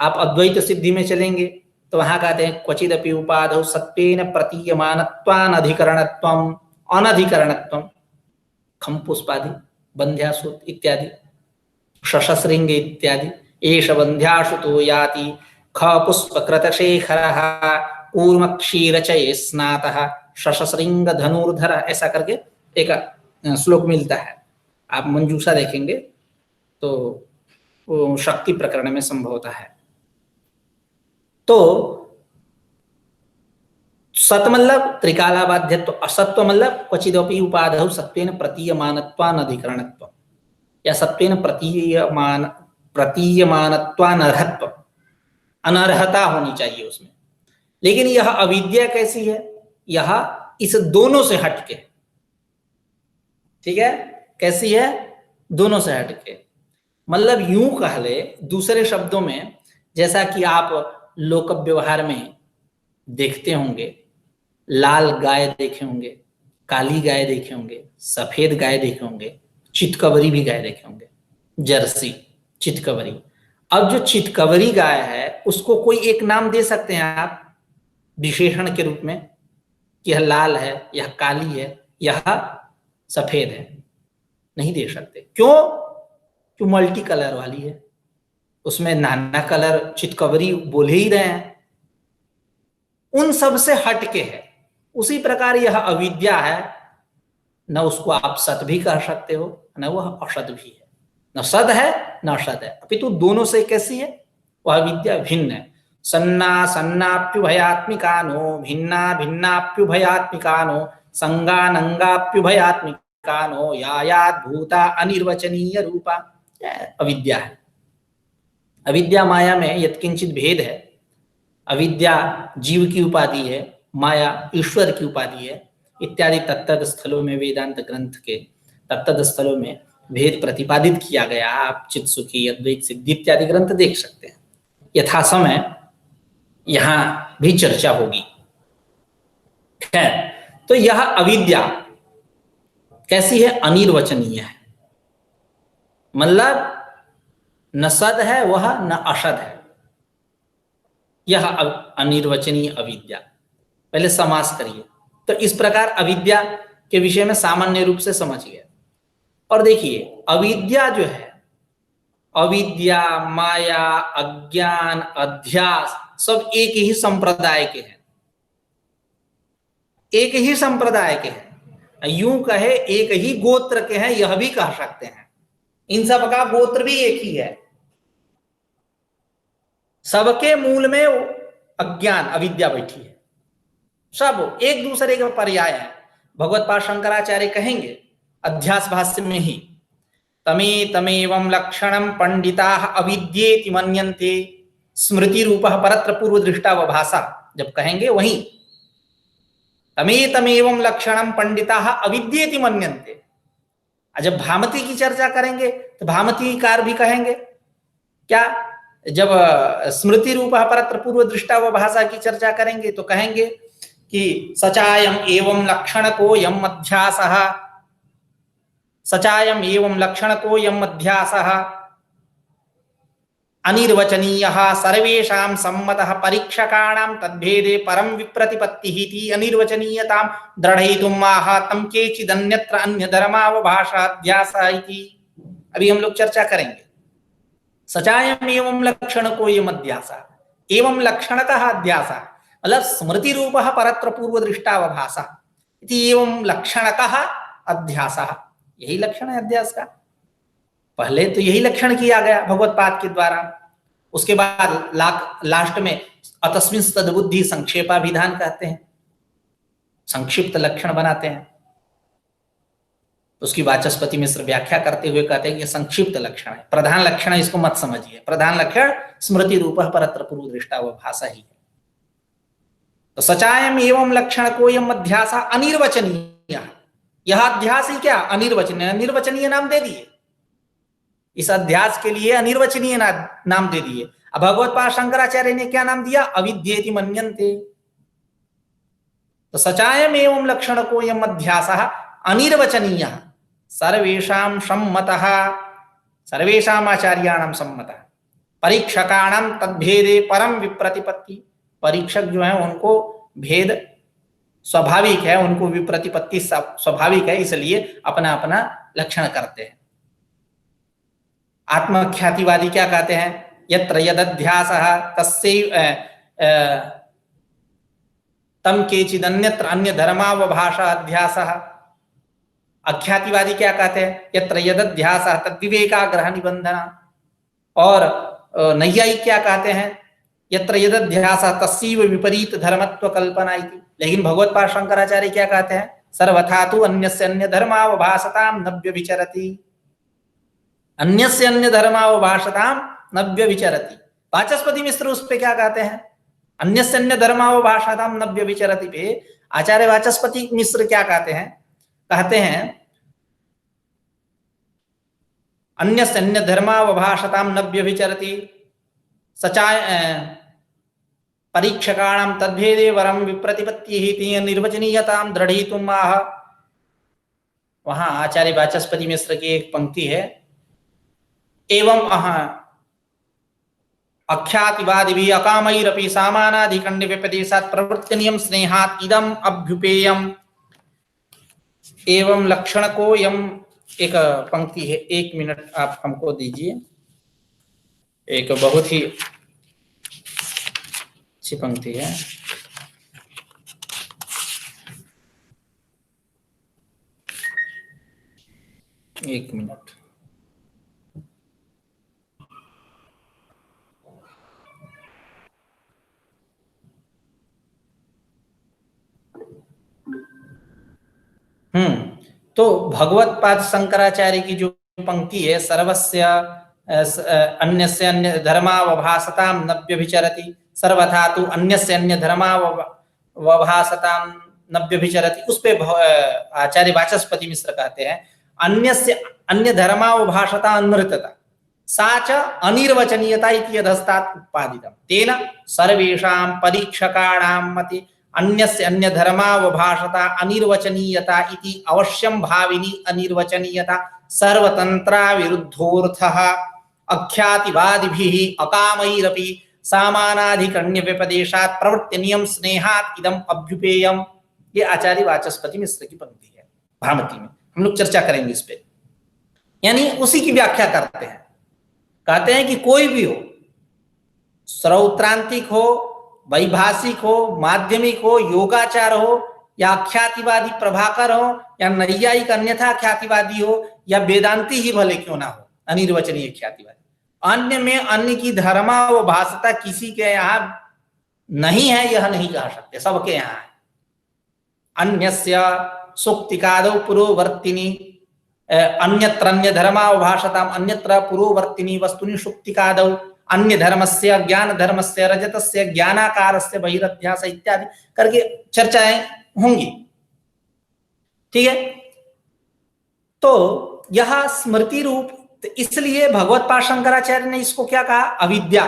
आप अद्वैत सिद्धि में चलेंगे तो वहां कहते हैं क्वचिदपि उपाधौ सत्वेन प्रतीयमानत्वान अधिकरणत्वम अनधिकरणत्वम, खम पुष्पादि बंध्यासुत इत्यादि, शशसृंग इत्यादि। एष बंध्यासुतो याति ख पुष्पकृतशेखरः कूर्म क्षीरचये स्नातः शशसृंग धनुर्धर, ऐसा करके एक श्लोक मिलता है। आप मंजूषा देखेंगे तो वो शक्ति प्रकरण में संभवता है। तो सत मतलब त्रिकालाबाध्यत्व, असत्व मतलब क्वचिदपि उपाधौ सत्वेन प्रतीयमानत्वान अधिकरणत्व, या सत्वेन प्रतीयमानत्वान अर्हत्व, अनर्हता होनी चाहिए उसमें। लेकिन यह अविद्या कैसी है, यह इस दोनों से हटके, ठीक है, कैसी है, दोनों से हटके। मतलब यूं कह ले दूसरे शब्दों में, जैसा कि आप लोक व्यवहार में देखते होंगे, लाल गाय देखे होंगे, काली गाय देखे होंगे, सफेद गाय देखे होंगे, चितकबरी भी गाय देखे होंगे, जर्सी, चितकबरी। अब जो चितकबरी गाय है उसको कोई एक नाम दे सकते हैं आप विशेषण के रूप में कि यह लाल है, यह काली है, यह सफेद है? नहीं दे सकते। क्यों? क्यों? मल्टी कलर वाली है, उसमें नाना कलर चितकबरी बोल ही रहे हैं, उन सब से हटके है। उसी प्रकार यह अविद्या है, न उसको आप सत भी कह सकते हो, न वह असत भी है, न सद है न असत है, अपितु दोनों से कैसी है वह विद्या भिन्न है। सन्ना सन्नाप्युभयात्मिकानो भिन्ना भिन्नाप्युभयात्मिकानो संगानंगाप्युभयात्मिकानो यायात भूता अनिर्वचनीय रूपा, अविद्या है। अविद्या माया में यत्किंचित भेद है। अविद्या जीव की उपाधि है, माया ईश्वर की उपाधि है, इत्यादि तत्तद स्थलों में वेदांत ग्रंथ के तत्तद स्थलों में भेद प्रतिपादित किया गया। आप चित्सुखी, अद्वैत सिद्धि इत्यादि ग्रंथ देख सकते हैं। यथा समय यहां भी चर्चा होगी। खैर, तो यह अविद्या कैसी है? अनिर्वचनीय है। मतलब न सद है वह, न असद है, यह अनिर्वचनीय अविद्या। पहले समास करिए। तो इस प्रकार अविद्या के विषय में सामान्य रूप से समझिए। और देखिए अविद्या जो है, अविद्या, माया, अज्ञान, अध्यास सब एक ही संप्रदाय के हैं, एक ही संप्रदाय के हैं। यूं कहे एक ही गोत्र के हैं, यह भी कह सकते हैं। इन सब का गोत्र भी एक ही है। सबके मूल में अज्ञान, अविद्या बैठी है। सब एक दूसरे के पर्याय है। भगवत पाद शंकराचार्य कहेंगे अध्यास भाष्य में ही, तमे तमेवं लक्षणं पंडिताः अविद्येति मन्यन्ते स्मृति रूपः परत्र पूर्व दृष्टा व भाषा। जब कहेंगे वहीं तमे तमेवं लक्षणं पंडिताः अविद्येति मन्यन्ते। जब भामती की चर्चा करेंगे तो भामतीकार भी कहेंगे क्या? जब स्मृति रूपः परत्र पूर्व दृष्टा व भाषा की चर्चा करेंगे तो कहेंगे कि सचायम एवं लक्षण को यम अध्यासः, सचायम एवं लक्षण को यम अध्यासः अनिर्वचनीयः सर्वेषां सम्मतः परीक्षकाणां तद्भेदे परम विप्रतिपत्तिः इति अनिर्वचनीयतां दृढयितुम् आह तं केचिदन्यत्र अन्यधर्मावभाषाध्यासः इति। अभी हम लोग चर्चा करेंगे। सचायम एवं लक्षण को यम अध्यासः, एवं लक्षणतः अध्यासः मतलब स्मृति रूपः परत्र पूर्व दृष्टावभाषा इति एवं लक्षणतः अध्यासः। यही लक्षण है अध्यास का। पहले तो यही लक्षण किया गया भगवत पाद के द्वारा। उसके बाद लास्ट में अतस्मिन् तद्बुद्धि संक्षेपाभिधान कहते हैं, संक्षिप्त लक्षण बनाते हैं। उसकी वाचस्पति मिश्र व्याख्या करते हुए कहते हैं कि संक्षिप्त लक्षण है, प्रधान लक्षण इसको मत समझिए। प्रधान लक्षण स्मृति रूपः परत्र पूर्व दृष्टा व भाषा ही है। तो सचायम एवं लक्षण को यम अध्यास अनिर्वचनीय, यह अध्यास ही क्या? अनिर्वचनीय। निर्वचनीय नाम दे दिए। इस अध्यास के लिए अनिर्वचनीय नाम दे दिए। अब भगवत्पाद शंकराचार्य ने क्या नाम दिया? अविद्येति मन्यन्ते। तो सचायम एवं लक्षण को यम अध्यासः अनिर्वचनीयः सर्वेषां सम्मतः, सर्वेषां आचार्याणां सम्मतः, परीक्षकाणां तद्भेदे परम विप्रतिपत्ति। परीक्षक जो है उनको भेद स्वाभाविक है, उनको विप्रतिपत्ति स्वाभाविक है, इसलिए अपना अपना लक्षण करते हैं। आत्मख्यातिवादी क्या कहते हैं? यत्र यदध्यासः तस्यैव तम केचिदन्यत्र अन्य धर्मावभाषा अध्यासः। अख्यातिवादी क्या कहते हैं? यत्र यदध्यासः तद्विवेकाग्रह निबंधना। और नैयायिक क्या कहते हैं? यत्र यदध्यासः तस्यैव विपरीत धर्मत्व कल्पना इति। लेकिन भगवत्पाद शंकराचार्य क्या कहते हैं? सर्वथा तु अन्यस्य अन्य धर्मावभासतां न व्यभिचरति। अन्यस्य अन्य धर्मावभासतां न व्यभिचरति। वाचस्पति मिश्र उस पे क्या कहते हैं? अन्यस्य अन्य धर्मावभासतां न व्यभिचरति पे आचार्य वाचस्पति मिश्र क्या कहते हैं? कहते हैं अन्यस्य अन्य धर्मावभासतां न व्यभिचरति सचाय परीक्षकाणां तद्भेदे वरम विप्रतिपत्तिः निर्वचनीयतां दृढ़ीतुम् आह। वहां आचार्य वाचस्पति मिश्र की एक पंक्ति है, एवं अख्यातिवादिभिः अकामैरपि सामानाधिकण्ड्य व्यपदेशात् प्रवृत्तिनियम स्नेहात् इदम् अभ्युपेयम्। एवं लक्षण को यम एक पंक्ति है, 1 मिनट आप हमको दीजिए। एक बहुत ही अच्छी पंक्ति है। एक मिनट। तो भगवत्पाद शंकराचार्य की जो पंक्ति है, सर्वस्य अन्यस्य अन्य धर्मावभासतां न व्यभिचरति, सर्वथा तु अन्यस्य अन्य धर्मावभासतां न व्यभिचरति, उस पे आचार्य वाचस्पति मिश्र कहते हैं अन्यस्य अन्य धर्मावभासता अनृतता सा च अनिर्वचनीयता इति यदस्तात् उत्पादितं तेन सर्वेषां परीक्षकाणां मति अन्यस्य अन्य धर्मावभासता अनिर्वचनीयता इति अवश्यं भाविनी अनिर्वचनीयता सर्वतंत्रा विरुद्धोऽर्थः अख्यातिवादिभिः अकामैरपि सामानाधिकण्य व्यपदेशात् प्रवृत्ति नियम स्नेहात् इदम् अभ्युपेयम्। ये आचार्य वाचस्पति मिश्र की पंक्ति है भामती में। हम लोग चर्चा करेंगे इस पे, यानी उसी की व्याख्या करते हैं। कहते हैं कि कोई भी हो, श्रौत्रांतिक हो, वैभाषिक हो, माध्यमिक हो, योगाचार हो, या ख्यातिवादी प्रभाकर हो, या नैयायिक अन्यथा ख्यातिवादी हो, या वेदांती ही भले क्यों ना हो, अनिर्वचनीय ख्यातिवादी, अन्य में अन्य की धर्मावभासता किसी के यहाँ नहीं है यह नहीं कह सकते, सबके यहाँ है। अन्यस्य सुक्तिकादौ पुरोवर्तिनी अन्यत्र अन्य धर्मावभासतां अन्यत्र पुरोवर्तिनी वस्तुनि सुक्तिकादौ अन्य धर्मस्य ज्ञान धर्मस्य रजतस्य ज्ञानाकारस्य बहिरध्यास इत्यादि करके चर्चाएं होंगी। ठीक है, तो यह स्मृति रूप, इसलिए भगवत्पाद शंकराचार्य ने इसको क्या कहा? अविद्या।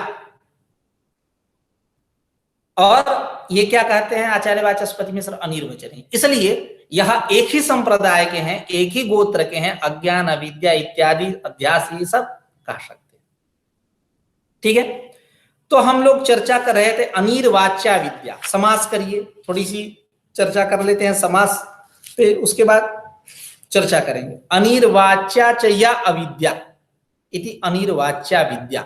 और ये क्या कहते हैं आचार्य वाचस्पति मिश्र? अनिर्वचनीय। इसलिए यह एक ही संप्रदाय के हैं, एक ही गोत्र के हैं, अज्ञान अविद्या इत्यादि अध्यास ये सब कह सकते हैं। ठीक है, तो हम लोग चर्चा कर रहे थे अनिर्वाच्या विद्या। समास करिए, थोड़ी सी चर्चा कर लेते हैं समास पे, उसके बाद चर्चा करेंगे। अनिर्वाच्या च या अविद्या इति अनिर्वाच्या विद्या।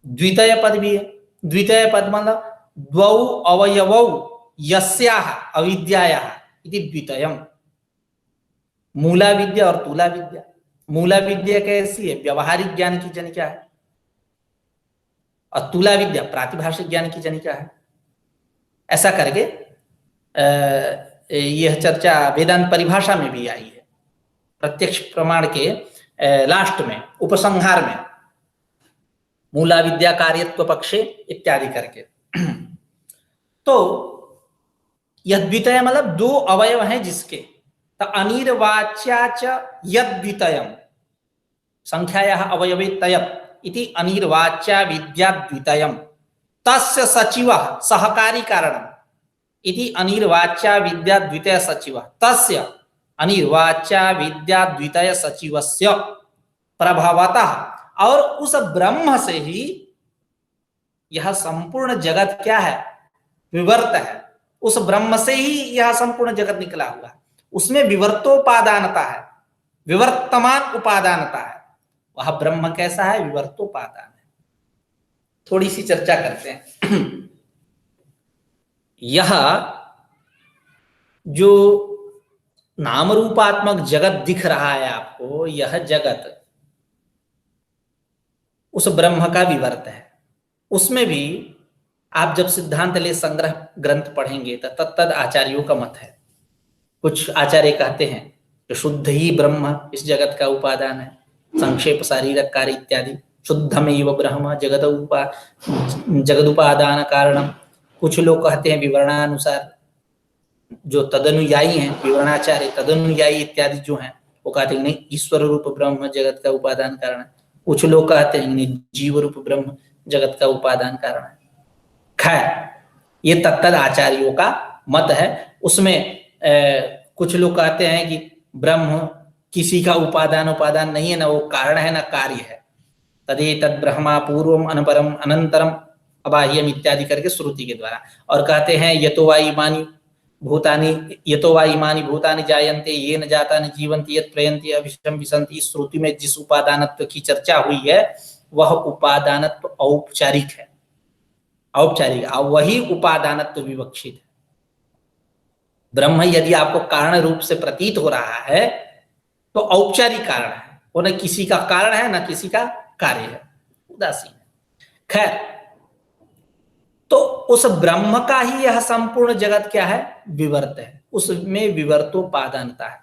द्वितीय पद भी है। द्वितीय पद मतलब द्वौ अवयवौ यस्याः अविद्यायाः इति द्वितीयम्। मूला विद्या और तुला विद्या। मूला विद्या कैसी है? व्यवहारिक ज्ञान की जनिका है, और तुला विद्या प्रातिभाषिक ज्ञान की जनिका है। ऐसा करके यह चर्चा वेदांत परिभाषा में भी आई है, प्रत्यक्ष प्रमाण के लास्ट में, उपसंहार में, मूला विद्या कार्यत्व पक्षे इत्यादि करके। तो यह द्वितीय मतलब दो अवयव हैं जिसके, तो अनिर्वाच्या च यद्वितीयम् संख्यायाः अवयवे तयत् इति अनिर्वाच्या विद्याद्वितयम् तस्य सचिवः सहकारी कारणम् इति अनिर्वाच्या विद्याद्वितय सचिवः तस्य अनिर्वाच्या विद्याद्वितय सचिवस्य प्रभावतः, और उस ब्रह्म से ही यह संपूर्ण जगत क्या है, विवर्त है। उस ब्रह्म से ही यह संपूर्ण जगत निकला हुआ, उसमें विवर्तोपादानता है, विवर्तमान उपादानता है। वह ब्रह्म कैसा है, विवर्तोपादान है। थोड़ी सी चर्चा करते हैं। यह जो नाम रूपात्मक जगत दिख रहा है आपको, यह जगत उस ब्रह्म का विवर्त है। उसमें भी आप जब सिद्धांत ले संग्रह ग्रंथ पढ़ेंगे तो तत्तद आचार्यों का मत है। कुछ आचार्य कहते हैं कि शुद्ध ही ब्रह्म इस जगत का उपादान है, संक्षेप शारीरक कार्य इत्यादि, शुद्धमेव ब्रह्म जगदुपादान कारणम। कुछ लोग कहते हैं विवरणानुसार, जो तदनुयायी हैं, विवरणाचार्य तदनुयायी इत्यादि जो हैं, वो कहते हैं नहीं, ईश्वर रूप ब्रह्म जगत का उपादान कारण है। कुछ लोग कहते हैं नहीं, जीव रूप ब्रह्म जगत का उपादान कारण है। खैर, ये तत्तद आचार्यों का मत है। उसमें कुछ लोग कहते हैं कि ब्रह्म किसी का उपादान नहीं है, ना वो कारण है ना कार्य है। तदेतद ब्रह्मा पूर्वम अनपरम अनंतरम अबाह्यम इत्यादि करके श्रुति के द्वारा, और कहते हैं यतो वा इमानि भूतानि जायन्ते येन जातानि जीवन्ति यत् प्रयन्ति अभिशम विसन्ति। इस श्रुति में जिस उपादानत्व की चर्चा हुई है वह उपादानत्व औपचारिक है, औपचारिक, वही उपादानत्व विवक्षित है। ब्रह्म यदि आपको कारण रूप से प्रतीत हो रहा है तो औपचारिक कारण है, वो न किसी का कारण है न किसी का कार्य है, उदासीन है। खैर, तो उस ब्रह्म का ही यह संपूर्ण जगत क्या है, विवर्त है। उसमें विवर्तोपादानता है।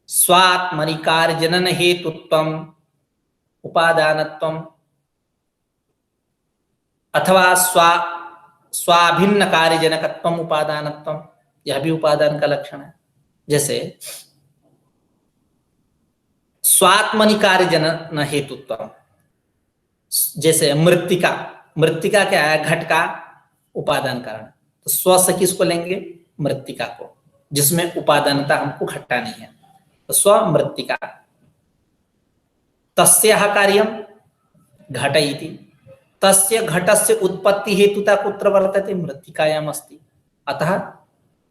स्वात्मनि कार्य जनन हेतुत्वम उपादानत्वम अथवा स्वाभिन्न कार्य जनकत्वम उपादानत्वम, यह भी उपादान का लक्षण है। जैसे स्वात्मनि कार्य जनन हेतुत्वम, जैसे मृत्तिका क्या है, घट का उपादान कारण। तो स्व से किसको लेंगे, मृत्तिका को, जिसमें उपादानता हमको घटानी है। तो स्व मृत्तिका, तस्याः कार्यम घट इति, तस्य घटस्य उत्पत्ति हेतुता कुत्र वर्तते, मृत्तिकायाम अस्ति। अतः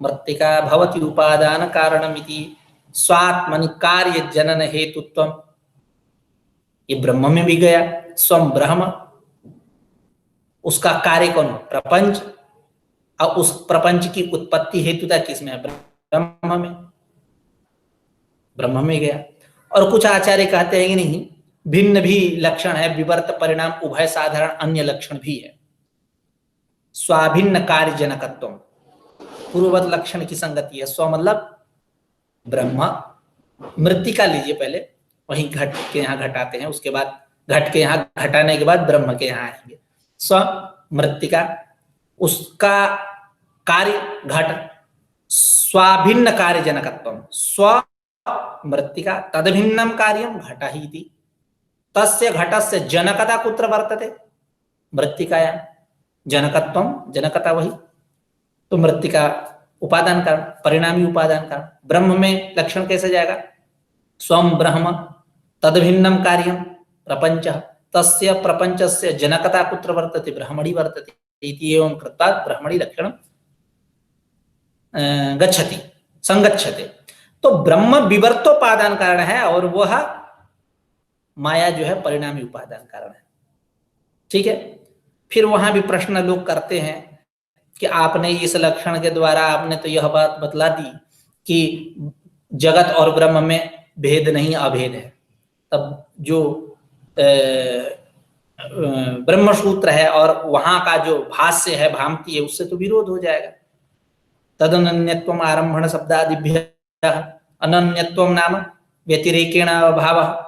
मृत्तिका भवति उपादान कारणमिति स्वात्मनि कार्य जनन हेतुत्वम। ये ब्रह्म में भी गया, स्वम ब्रह्म, उसका कार्य कौन, प्रपंच, और उस प्रपंच की उत्पत्ति हेतुता किसमें है, ब्रह्म में गया। और कुछ आचार्य कहते हैं कि नहीं, भिन्न भी लक्षण है, विवर्त परिणाम उभय साधारण अन्य लक्षण भी है। स्वाभिन्न कार्य जनकत्व, पूर्ववत लक्षण की संगति है। स्व मतलब ब्रह्म, मृत्तिका लीजिए पहले, वहीं घट के यहाँ घटाते हैं, उसके बाद घट के यहाँ घटाने के बाद ब्रह्म के यहाँ आएंगे। स्व मृत्तिका, उसका कार्य घट, स्वाभिन्न कार्य जनकत्वम, स्व मृत्तिका तदभिन्नम कार्यम घट ही इति, तस्य घटस्य जनकता कुत्र वर्तते, मृत्तिकायां, जनकत्वम, जनकता वही, तो मृत्तिका उपादान कारण, परिणामी उपादान कारण। ब्रह्म में लक्षण कैसे जाएगा, स्वम ब्रह्म तदभिन्नम कार्यम प्रपंच, तस्य प्रपंचस्य जनकता कुत्र वर्तते, ब्रह्मणि वर्तते इति एवं कृत्वा ब्रह्मणि लक्षणं गच्छति, संगच्छते। तो ब्रह्म विवर्तोपादान कारण है और वह माया जो है परिणामी उपादान कारण है। ठीक है। फिर वहां भी प्रश्न लोग करते हैं कि आपने इस लक्षण के द्वारा आपने तो यह बात बतला दी कि जगत और ब्रह्म में भेद नहीं अभेद है, तब जो ब्रह्म सूत्र है और वहां का जो भाष्य है, भामती है, उससे तो विरोध हो जाएगा। तदनन्यत्वम आरंभण शब्दादिभ्यः अनन्यत्वम नाम व्यतिरेकेण अभावः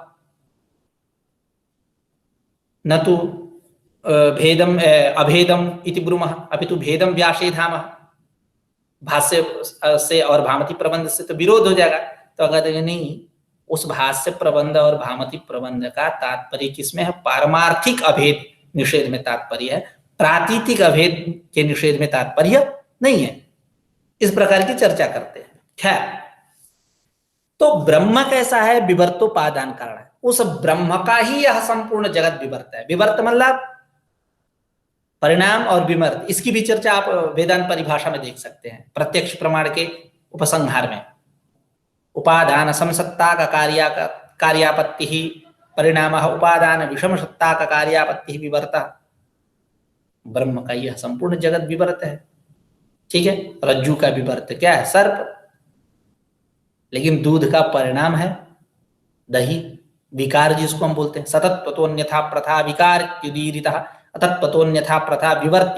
न तो भेदम अभेदम इति ब्रूमः अपितु भेदम व्यासेधामः। भाष्य से और भामती प्रबंध से तो विरोध हो जाएगा। तो अगर नहीं, उस भाष्य प्रबंध और भामती प्रबंध का तात्पर्य किसमें है? पारमार्थिक अभेद निषेध में तात्पर्य है, प्रातीतिक अभेद के निषेध में तात्पर्य नहीं है। इस प्रकार की चर्चा करते हैं। खैर, तो ब्रह्म कैसा है? विवर्तोपादान कारण है। उस ब्रह्म का ही यह संपूर्ण जगत विवर्त है। विवर्त मतलब परिणाम और विमर्त, इसकी भी चर्चा आप वेदांत परिभाषा में देख सकते हैं, प्रत्यक्ष प्रमाण के उपसंहार में। उपादान समसत्ता का कार्यापत्ति ही परिणाम, उपादान विषम सत्ता का कार्यापत्ति विवर्त। ब्रह्म का यह संपूर्ण जगत विवर्त है। ठीक है, रज्जु का विवर्त क्या है? सर्प। लेकिन दूध का परिणाम है दही, विकार जिसको हम बोलते हैं। सतत्वतोन्यथा प्रथा विकार इत्युदीरितः, अतत्वतोन्यथा प्रथा विवर्त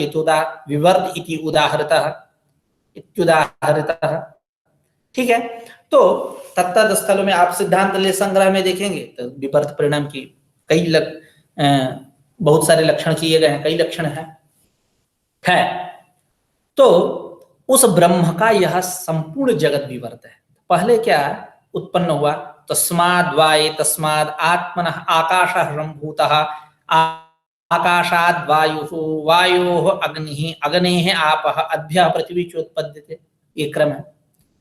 इति उदाहृतः इत्युदाहृतः। ठीक है, तो तत्तद स्थलों में आप सिद्धांत ले संग्रह में देखेंगे तो विवर्त परिणाम की कई बहुत सारे लक्षण किए गए हैं, कई लक्षण हैं। तो उस ब्रह्म का यह संपूर्ण जगत विवर्त है। पहले क्या उत्पन्न हुआ? तस्माद् वाये तस्माद् आत्मनः आकाशः सम्भूतः, आकाशाद् वायुः, वायोः अग्निः, अग्नेः आपः, अद्भ्यः पृथ्वी चोत्पद्यते। ये क्रम है।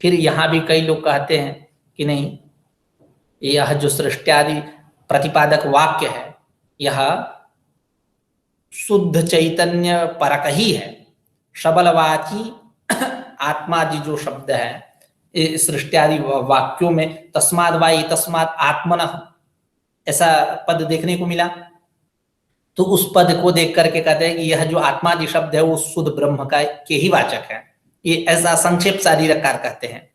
फिर यहाँ भी कई लोग कहते हैं कि नहीं, यह जो सृष्टि प्रतिपादक वाक्य है यह शुद्ध चैतन्य परक ही है। शबलवाची आत्मादि जो शब्द है सृष्टि आदि वाक्यों में तस्माद् वायि तस्माद् आत्मनः ऐसा पद देखने को मिला। तो उस पद को देख करके कहते हैं कि यह जो आत्मादि शब्द है वो शुद्ध ब्रह्म का के ही वाचक है। ये ऐसा संक्षेप शारीरकार कहते हैं।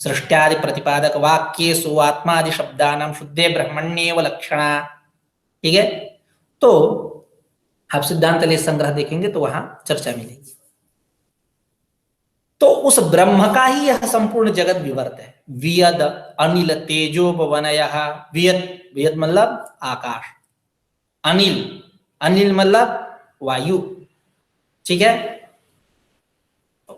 सृष्टि प्रतिपादक वाक्येषु आत्मादि शब्दानां शुद्धे ब्रह्मण्येव लक्षणा। ठीक है, तो आप सिद्धांत ले संग्रह देखेंगे तो वहां चर्चा मिलेगी। तो उस ब्रह्म का ही यह संपूर्ण जगत विवर्त है। वियद अनिल तेजो वनयः। वियद, वियद मतलब आकाश, अनिल, अनिल मतलब वायु। ठीक है,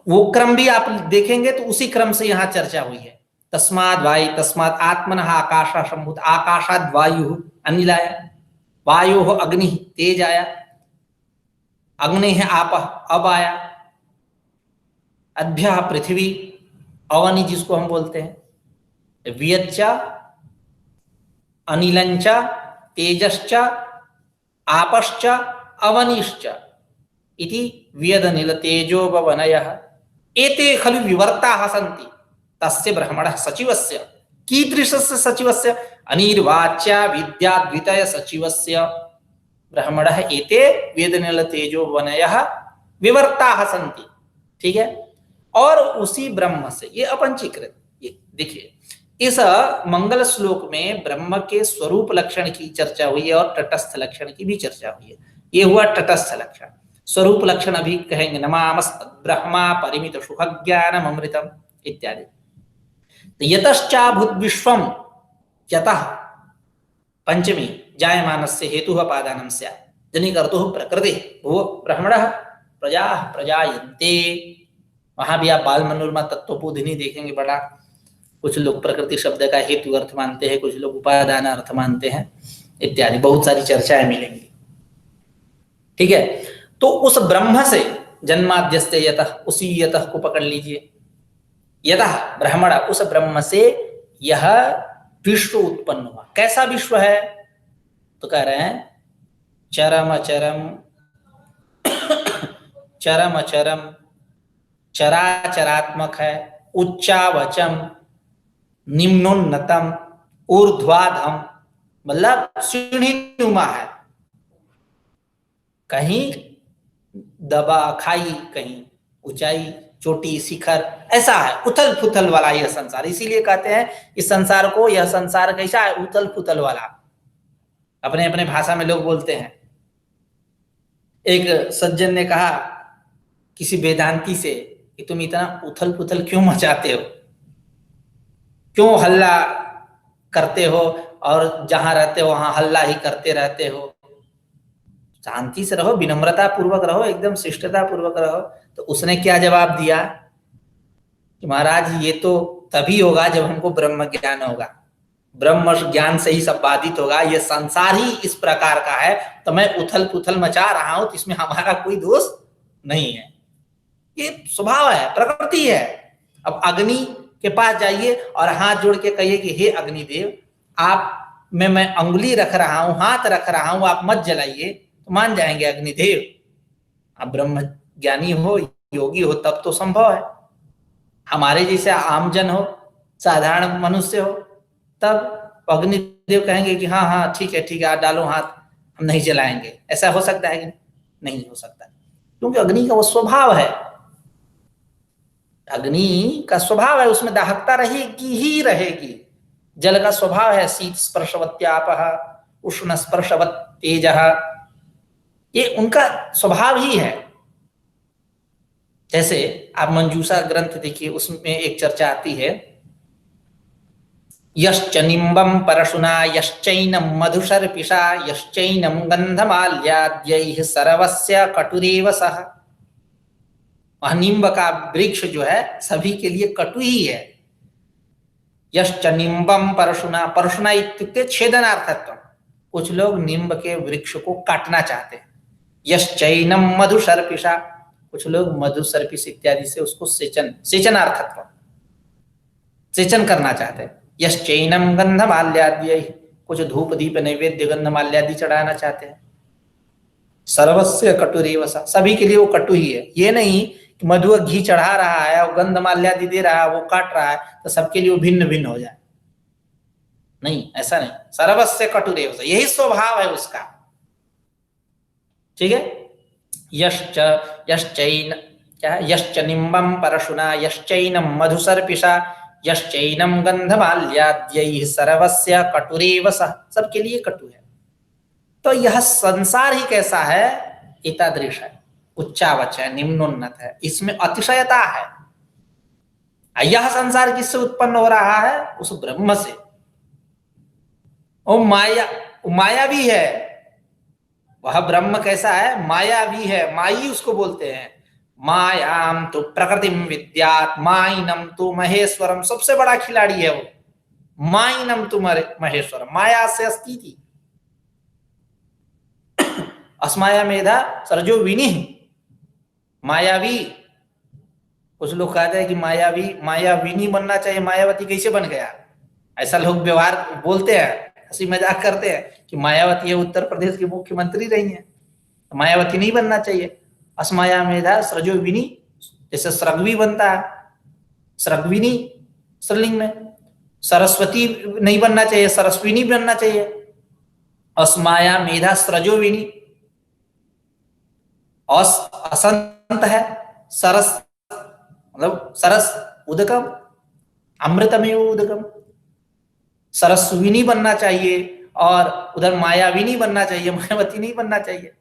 वो क्रम भी आप देखेंगे तो उसी क्रम से यहां चर्चा हुई है। तस्माद् वायि तस्माद् आत्मनः आकाशः सम्भूत, आकाशाद् वायुः अनिल आया, वायोः अग्निः तेज आया, अग्नेः आपः अब आया, अद्भ्यः पृथ्वी अवनि जिसको हम बोलते हैं। वियच्च अनिलंच तेजश्च आपश्च अवनिश्च इति वियद अनिल तेजो वनयः एते खलु विवर्ताः सन्ति तस्य ब्रह्मणः सचिवस्य। कीदृशस्य सचिवस्य? अनिर्वाच्या विद्याद्वितय सचिवस्य ब्रह्मणः एते वियद अनिल तेजो वनयः विवर्ताः सन्ति। ठीक है, और उसी ब्रह्म से ये अपंचीकृत, ये देखिए इस मंगल श्लोक में ब्रह्म के स्वरूप लक्षण की चर्चा हुई है और तटस्थ लक्षण की भी चर्चा हुई है। ये हुआ तटस्थ लक्षण। स्वरूप लक्षण अभी कहेंगे, नमामस्तद्ब्रह्मा परिमित सुख ज्ञानम अमृतम इत्यादि। तो यतश्चाभूत विश्वम यतः पंचमी जायमानस्य हेतुः पादानं स्यात् जनिकर्तुः प्रकृतिः भुवो ब्रह्मणः प्रजाः प्रजायन्ते। वहां भी आप बाल मनोरमा तत्वबोधिनी देखेंगे। बड़ा कुछ लोग प्रकृति शब्द का हेतु अर्थ मानते हैं, कुछ लोग उपादान अर्थ मानते हैं इत्यादि, बहुत सारी चर्चाएं मिलेंगी। ठीक है, तो उस ब्रह्म से जन्माद्यस्ते यतः, उसी यतः को पकड़ लीजिए। यतः ब्रह्मण, उस ब्रह्म से यह विश्व उत्पन्न हुआ। कैसा विश्व है? तो कह रहे हैं चरम चरम चरम चरम चराचरात्मक है, उच्चावचम निम्नोन्नतम ऊर्ध्वाधम, मतलब सीढ़ीनुमा है, कहीं दबा खाई, कहीं ऊंचाई चोटी शिखर, ऐसा है उथल फुथल वाला यह संसार। इसीलिए कहते हैं इस संसार को, यह संसार कैसा है? उथल फुथल वाला। अपने अपने भाषा में लोग बोलते हैं। एक सज्जन ने कहा किसी वेदांती से कि तुम इतना उथल पुथल क्यों मचाते हो, क्यों हल्ला करते हो, और जहां रहते हो वहां हल्ला ही करते रहते हो, शांति से रहो, विनम्रता पूर्वक रहो, एकदम शिष्टता पूर्वक रहो। तो उसने क्या जवाब दिया कि महाराज ये तो तभी होगा जब हमको ब्रह्म ज्ञान होगा। ब्रह्म ज्ञान से ही सब बाधित होगा, ये संसार ही इस प्रकार का है, तो मैं उथल पुथल मचा रहा हूं, तो इसमें हमारा कोई दोष नहीं है, ये स्वभाव है, प्रकृति है। अब अग्नि के पास जाइए और हाथ जोड़ के कहिए कि हे अग्निदेव, आप में मैं अंगुली रख रहा हूं, हाथ रख रहा हूं, आप मत जलाइए, तो मान जाएंगे अग्निदेव। अब ब्रह्म ज्ञानी हो, योगी हो, तब तो संभव है। हमारे जैसे आमजन हो, साधारण मनुष्य हो, तब अग्निदेव कहेंगे कि हाँ हाँ ठीक है ठीक है, आप डालो हाथ, हम नहीं जलाएंगे। ऐसा हो सकता है कि नहीं हो सकता, क्योंकि अग्नि का वो स्वभाव है, अग्नि का स्वभाव है, उसमें दाहकता रहेगी ही रहेगी। जल का स्वभाव है शीत स्पर्शवत्यापः उष्ण स्पर्शवत् तेजः, ये उनका स्वभाव ही है। जैसे आप मंजूषा ग्रंथ देखिए, उसमें एक चर्चा आती है, यश्च निम्बम परशुना यश्चैनम मधुशर्पिषा यश्चैनम गंधमाल्याद्यैः सर्वस्य कटुरेव सः। वह नींब का वृक्ष जो है सभी के लिए कटु ही है। यश्च निम्बम परशुना, परशुना इत्युक्ते छेदनार्थत्वम, कुछ लोग नींब के वृक्ष को काटना चाहते हैं। यश्चैनम मधुशर्पिषा, कुछ लोग मधुसर्पिष इत्यादि से उसको सेचनार्थत्व, सेचन करना चाहते हैं। यश्चैनम गंधमाल्याद्यैः, कुछ धूप दीप नैवेद्य गंधमाल्यादि चढ़ाना चाहते हैं। सर्वस्य कटुरेव सः, सभी के लिए वो कटु ही है। ये नहीं कि मधु घी चढ़ा रहा है और गंधमाल्यादि दे रहा है, वो काट रहा है, तो सबके लिए वो भिन्न भिन्न हो जाए, नहीं, ऐसा नहीं। सर्वस्य कटुरेव सः, यही स्वभाव है उसका, ठीक है। यश्च यश्चैन क्या है, यश्च निम्बम परशुना यश्चैनम मधुसर्पिषा यश्चैनम गंधमाल्याद्यैः सर्वस्य कटुरेव सः, सबके लिए कटु है। तो यह संसार ही कैसा है, एतादृश है, उच्चावच है, निम्नोन्नत है, इसमें अतिशयता है। यह संसार किससे उत्पन्न हो रहा है, उस ब्रह्म से। और माया भी है, वह ब्रह्म कैसा है, माया भी है, माई उसको बोलते हैं। मायाम तो प्रकृतिम विद्यात् माइनम तो महेश्वरम, सबसे बड़ा खिलाड़ी है वो, माइनम तो महेश्वरम, माया से अस्थिति। अस्माया मेधा सरजो विनी, मायावी। कुछ लोग कहते हैं कि मायाविनी बनना चाहिए, मायावती कैसे बन गया, ऐसा लोग व्यवहार बोलते हैं, हंसी मजाक करते हैं कि मायावती है उत्तर प्रदेश की मुख्यमंत्री रही है, मायावती नहीं बनना चाहिए। अस्माया मेधा सृजो विनी, जैसे स्रग्वी बनता है, स्रग्विनी स्त्रीलिंग में, सरस्वती नहीं बनना चाहिए, सरस्विनी बनना चाहिए। अस्माया मेधा सृजो विनी, असंत है, सरस मतलब सरस उदकम, अमृतमेव उदकम, सरस्विनी बनना चाहिए, और उधर मायाविनी बनना चाहिए, मायावती नहीं बनना चाहिए।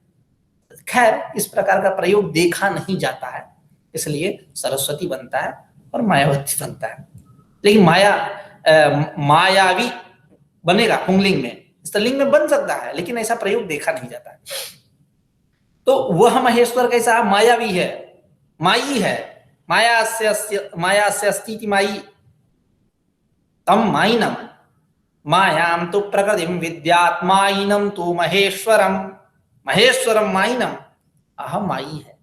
खैर, इस प्रकार का प्रयोग देखा नहीं जाता है, इसलिए सरस्वती बनता है और मायावती बनता है। लेकिन मायावी बनेगा पुंगलिंग में, स्त्रीलिंग में बन सकता है, लेकिन ऐसा प्रयोग देखा नहीं जाता है। तो वह महेश्वर कैसा है, मायावी है, माई है, माया से अस्तिति माई, तम माइनम मायाम तो प्रकृतिम विद्यात् माइनम तो महेश्वरम, महेश्वरम माइनम, अहम माई है,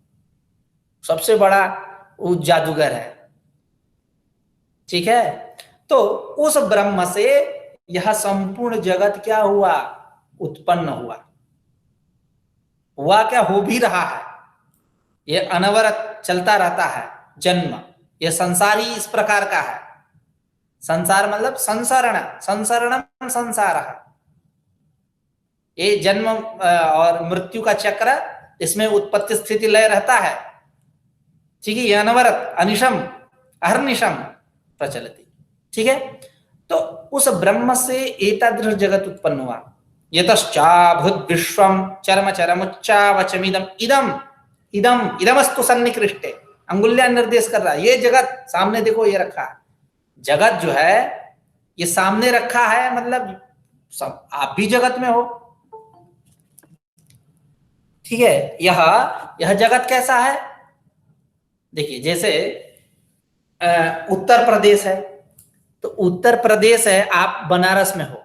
सबसे बड़ा वो जादूगर है, ठीक है। तो उस ब्रह्म से यह संपूर्ण जगत क्या हुआ, उत्पन्न हुआ क्या हो भी रहा है, ये अनवरत चलता रहता है जन्म, ये संसार ही इस प्रकार का है। संसार मतलब संसरणम संसार, ये जन्म और मृत्यु का चक्र, इसमें उत्पत्ति स्थिति लय रहता है, ठीक है। ये अनवरत अनिशम अहर्निशम प्रचलति, ठीक है। तो उस ब्रह्म से एतादृश जगत उत्पन्न हुआ। यतश्चाभूत विश्वम चरम चरमुच्चावचमिदम इदम इदम इदमस्तु सन्निकृष्टे, अंगुल्यां निर्देश कर रहा है, ये जगत सामने देखो, ये रखा है जगत जो है, ये सामने रखा है, मतलब सब आप भी जगत में हो, ठीक है। यह जगत कैसा है, देखिए, जैसे उत्तर प्रदेश है, तो उत्तर प्रदेश है, आप बनारस में हो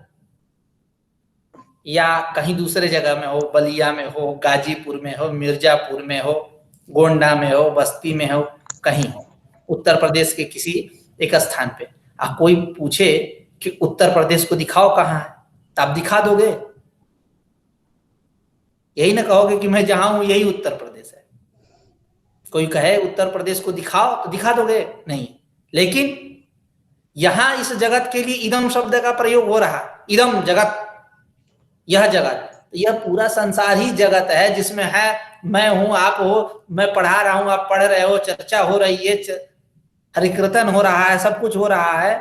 या कहीं दूसरे जगह में हो, बलिया में हो, गाजीपुर में हो, मिर्जापुर में हो, गोंडा में हो, बस्ती में हो, कहीं हो, उत्तर प्रदेश के किसी एक स्थान पे कोई पूछे कि उत्तर प्रदेश को दिखाओ कहाँ है, तो आप दिखा दोगे? यही ना कहोगे कि मैं जहां हूं यही उत्तर प्रदेश है। कोई कहे उत्तर प्रदेश को दिखाओ तो दिखा दोगे? नहीं। लेकिन यहां इस जगत के लिए इदम शब्द का प्रयोग हो रहा, इदम जगत, यह जगत, यह पूरा संसार ही जगत है जिसमें है मैं हूं, आप हो, मैं पढ़ा रहा हूं, आप पढ़ रहे हो, चर्चा हो रही है, हरिकीर्तन हो रहा है, सब कुछ हो रहा है,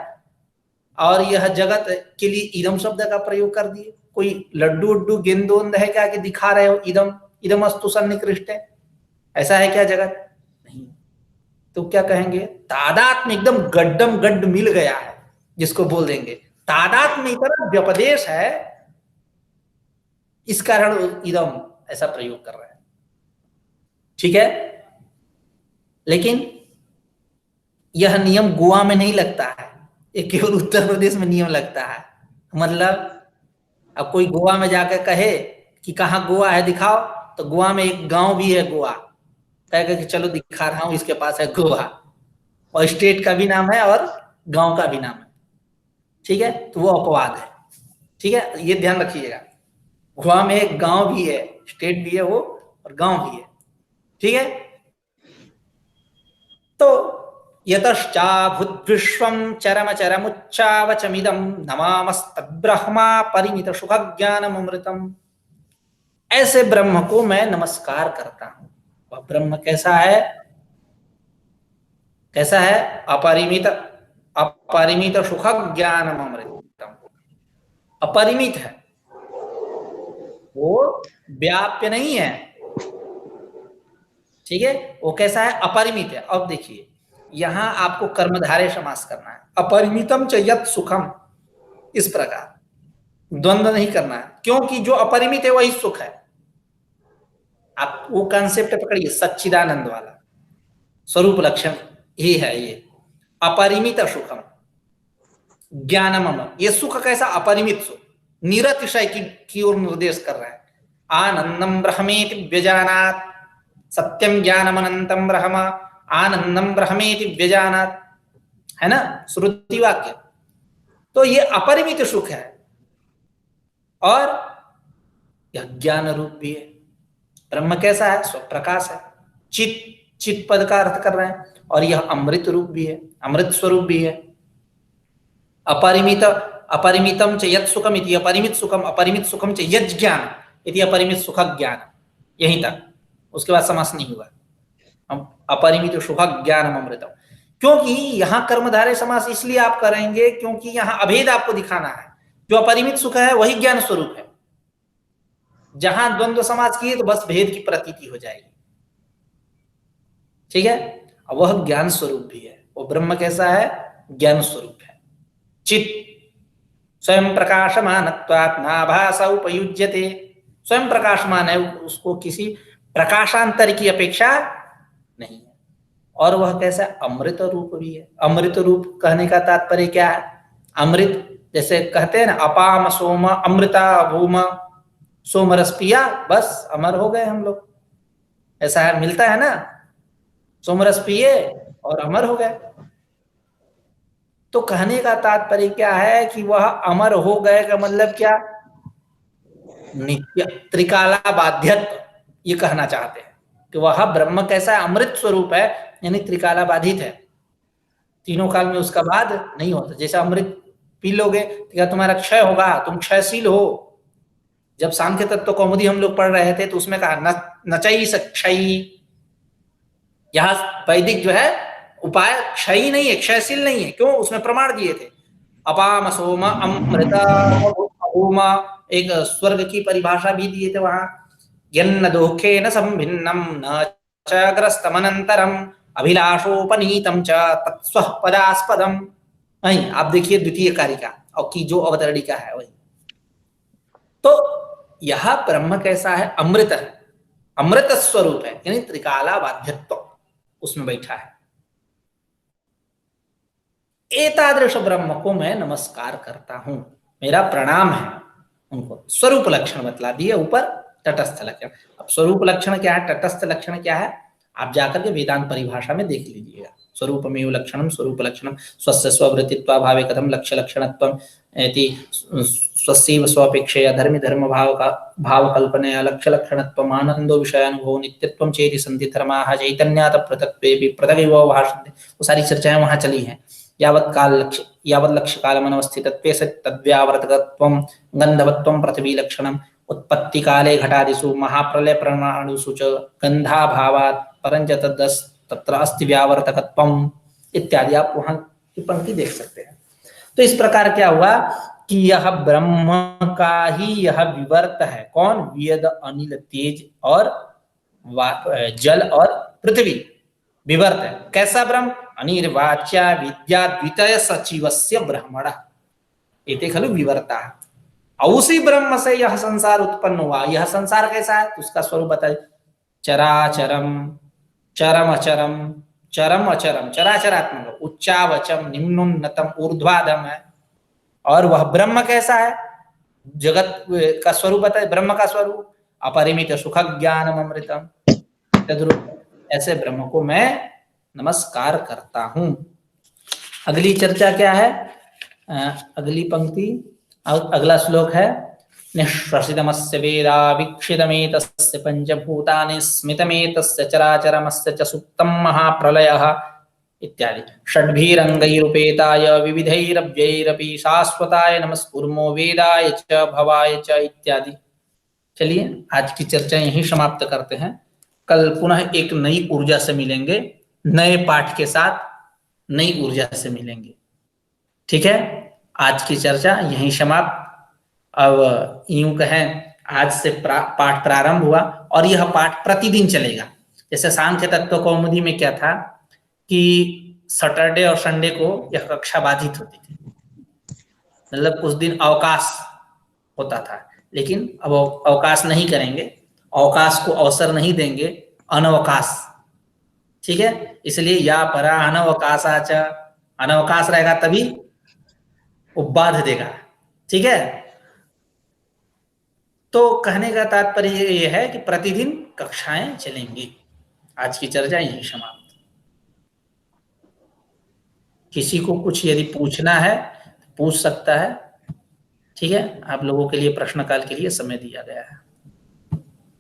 और यह जगत के लिए इदम शब्द का प्रयोग कर दिए। कोई लड्डू उड्डू गेंद वेंद है क्या कि दिखा रहे हो इदम इदमस्तु सन्निकृष्ट है, ऐसा है क्या जगत? नहीं। तो क्या कहेंगे? तादात में एकदम गड्डम गड्ड मिल गया है, जिसको बोल देंगे तादात में इतना व्यपदेश है, इस कारण इदम ऐसा प्रयोग कर रहे हैं। ठीक है, लेकिन यह नियम गोवा में नहीं लगता है, ये केवल उत्तर प्रदेश में नियम लगता है। मतलब अब कोई गोवा में जाकर कहे कि कहाँ गोवा है दिखाओ, तो गोवा में एक गांव भी है गोवा, कहेगा कि चलो दिखा रहा हूं, इसके पास है गोवा, और स्टेट का भी नाम है और गांव का भी नाम है। ठीक है, तो वो अपवाद है। ठीक है, ये ध्यान रखिएगा, गोवा में एक गांव भी है, स्टेट भी है वो और गांव भी है। ठीक है, तो यतश्चाभूद्विश्वं चरमचरमुच्चावचमिदं नमामस्तद्ब्रह्मा परिमितसुखज्ञानमृतम्। ऐसे ब्रह्म को मैं नमस्कार करता हूं। वह ब्रह्म कैसा है? कैसा है? अपरिमित, अपरिमित सुख ज्ञानमृतम, अपरिमित है, वो व्याप्य नहीं है। ठीक है, वो कैसा है? अपरिमित है। अब देखिए, यहां आपको कर्मधारय समास करना है, अपरिमितम च यत् सुखम, इस प्रकार द्वंद्व नहीं करना है, क्योंकि जो अपरिमित है वही सुख है। आप वो कंसेप्ट पकड़िए, सच्चिदानंद वाला स्वरूप लक्षण ही है ये, अपरिमित सुखम ज्ञानमम। ये सुख कैसा? अपरिमित सुख, निरतिशय की ओर निर्देश कर रहा है। आनंदम ब्रह्मेति व्यजानात्, सत्यम ज्ञानमनंतम ब्रह्म, आनंदम ब्रह्मेति व्यजानात्, है ना श्रुति वाक्य। तो ये अपरिमित सुख है, और यह ज्ञान रूप भी है। ब्रह्म कैसा है? स्वप्रकाश है, चित, चित पद का अर्थ कर रहे हैं, और यह अमृत रूप भी है, अमृत स्वरूप भी है। अपरिमित, अपरिमितम च यत् सुखम इति अपरिमित सुखम, अपरिमित सुखम च यज् ज्ञान इति अपरिमित सुख ज्ञान, यहीं तक, उसके बाद समास नहीं हुआ। अपरिमित सुख ज्ञानम अमृतम, क्योंकि यहां कर्मधारय समास इसलिए आप करेंगे क्योंकि यहां अभेद आपको दिखाना है। जो अपरिमित सुख है वही ज्ञान स्वरूप है, जहां द्वंद्व समास किए तो बस भेद की प्रतीति हो जाएगी। ठीक है, वह ज्ञान स्वरूप भी है। वो ब्रह्म कैसा है? ज्ञान स्वरूप है, चित स्वयं प्रकाशमानत्वात् नाभास उपयुज्यते, स्वयं प्रकाशमान है, उसको किसी प्रकाशांतर की अपेक्षा नहीं है। और वह कैसा? अमृत रूप भी है। अमृत रूप कहने का तात्पर्य क्या है? अमृत जैसे कहते हैं ना, अपाम सोम अमृता भूम, सोम रस पिया बस अमर हो गए हम लोग, ऐसा है, मिलता है ना, सोम रस पिए और अमर हो गए। तो कहने का तात्पर्य क्या है कि वह अमर हो गए का मतलब क्या? नित्य त्रिकाला बाध्यत्व, ये कहना चाहते हैं कि वह ब्रह्म कैसा है? अमृत स्वरूप है, यानी त्रिकाला बाधित है, तीनों काल में उसका बाद नहीं होता। जैसे अमृत पी लोगे तो क्या तुम्हारा क्षय होगा? तुम क्षयशील हो। जब सांख्य तत्व कौमुदी हम लोग पढ़ रहे थे तो उसमें कहा नचई सक्षयी, यहां वैदिक जो है उपाय क्षयी नहीं है, क्षयशील नहीं है। क्यों? उसमें प्रमाण दिए थे, अपाम सोम अमृत भूम, एक स्वर्ग की परिभाषा भी दिए थे वहां, यन्न दुखे न संभिन्नम न च ग्रस्तमनंतरम अभिलाषोपनीतम च तत्स्वः पदास्पदम। नहीं, आप देखिए द्वितीय कारिका और की जो अवतरणिका है वही। तो यह ब्रह्म कैसा है? अमृत है, अमृत स्वरूप है, यानी त्रिकाला बाध्यत्व उसमें बैठा है। एतादृश ब्रह्म को मैं नमस्कार करता हूं, मेरा प्रणाम है उनको। स्वरूप लक्षण बतला दिए ऊपर, तटस्थ लक्षण। अब स्वरूप लक्षण क्या है, तटस्थ लक्षण क्या है, आप जाकर के वेदांत परिभाषा में देख लीजिएगा। स्वरूपमेव लक्षणम, स्वरूप लक्षणम स्वस्य स्ववृत्तित्वा भावे कथम लक्ष्य लक्षणत्वम इति स्वस्यैव स्वापेक्षया धर्मी धर्म भाव का भाव कल्पनया लक्ष्य लक्षणत्वम आनंदो विषयानुभव नित्यत्वम चेति संति धर्माः चैतन्यात् पृथक्त्वेपि पृथगैव भाषन्ते। वो सारी चर्चाएं वहां चली हैं। यावत् लक्ष्य कालमनवस्थितत्वे तद्व्यावर्तकत्वं गन्धवत्वं पृथ्वी लक्षणम् उत्पत्ति काले घटादिषु महाप्रलय परमाणुषु च गंधाभावात् परंच तत्र अस्ति व्यावर्तकत्वम् इत्यादि, आप वहां की पंक्ति देख सकते हैं। तो इस प्रकार क्या हुआ कि यह ब्रह्म का ही यह विवर्त है। कौन? वेद, अनिल, तेज और जल और पृथ्वी विवर्त है। कैसा ब्रह्म? अनिर्वाच्या विद्या द्वितय सचिवस्य ब्रह्मण एते खलु विवर्ता। उसी ब्रह्म से यह संसार उत्पन्न हुआ। यह संसार कैसा है? उसका स्वरूप बताइए। चराचरम, चरम अचरम, चरम अचरम, चराचरात्मक, उच्चावचम, निम्नोन्नतम, ऊर्ध्वाधम है। और वह ब्रह्म कैसा है? जगत का स्वरूप बताए। ब्रह्म का स्वरूप अपरिमित सुख ज्ञानम अमृतम तद्रूप। ऐसे ब्रह्म को मैं नमस्कार करता हूं। अगली चर्चा क्या है? अगली पंक्ति, अगला श्लोक है निःश्वसितमस्य वेदा वीक्षितमेतस्य पंचभूतानि स्मितमेतस्य चराचरमस्य च सुप्तं महाप्रलयः इत्यादि। षड्भिरङ्गैरुपेताय विविधैरव्यैरपि शाश्वताय नमस्कुर्मो वेदाय च भवाय च इत्यादि। चलिए आज की चर्चा यहीं समाप्त करते हैं। कल पुनः एक नई ऊर्जा से मिलेंगे, नए पाठ के साथ नई ऊर्जा से मिलेंगे। ठीक है, आज की चर्चा यहीं समाप्त। अब यूं कहें, आज से पाठ प्रारंभ हुआ और यह पाठ प्रतिदिन चलेगा। जैसे सांख्य तत्व कौमुदी में क्या था कि सैटरडे और संडे को यह कक्षा बाधित होती थी, मतलब उस दिन अवकाश होता था। लेकिन अब अवकाश नहीं करेंगे, अवकाश को अवसर नहीं देंगे, अनवकाश। ठीक है, इसलिए या परा अनवकाशाच, अनवकाश रहेगा तभी वो बाध देगा। ठीक है, तो कहने का तात्पर्य ये है कि प्रतिदिन कक्षाएं चलेंगी। आज की चर्चा यही समाप्त। किसी को कुछ यदि पूछना है पूछ सकता है। ठीक है, आप लोगों के लिए प्रश्नकाल के लिए समय दिया गया है।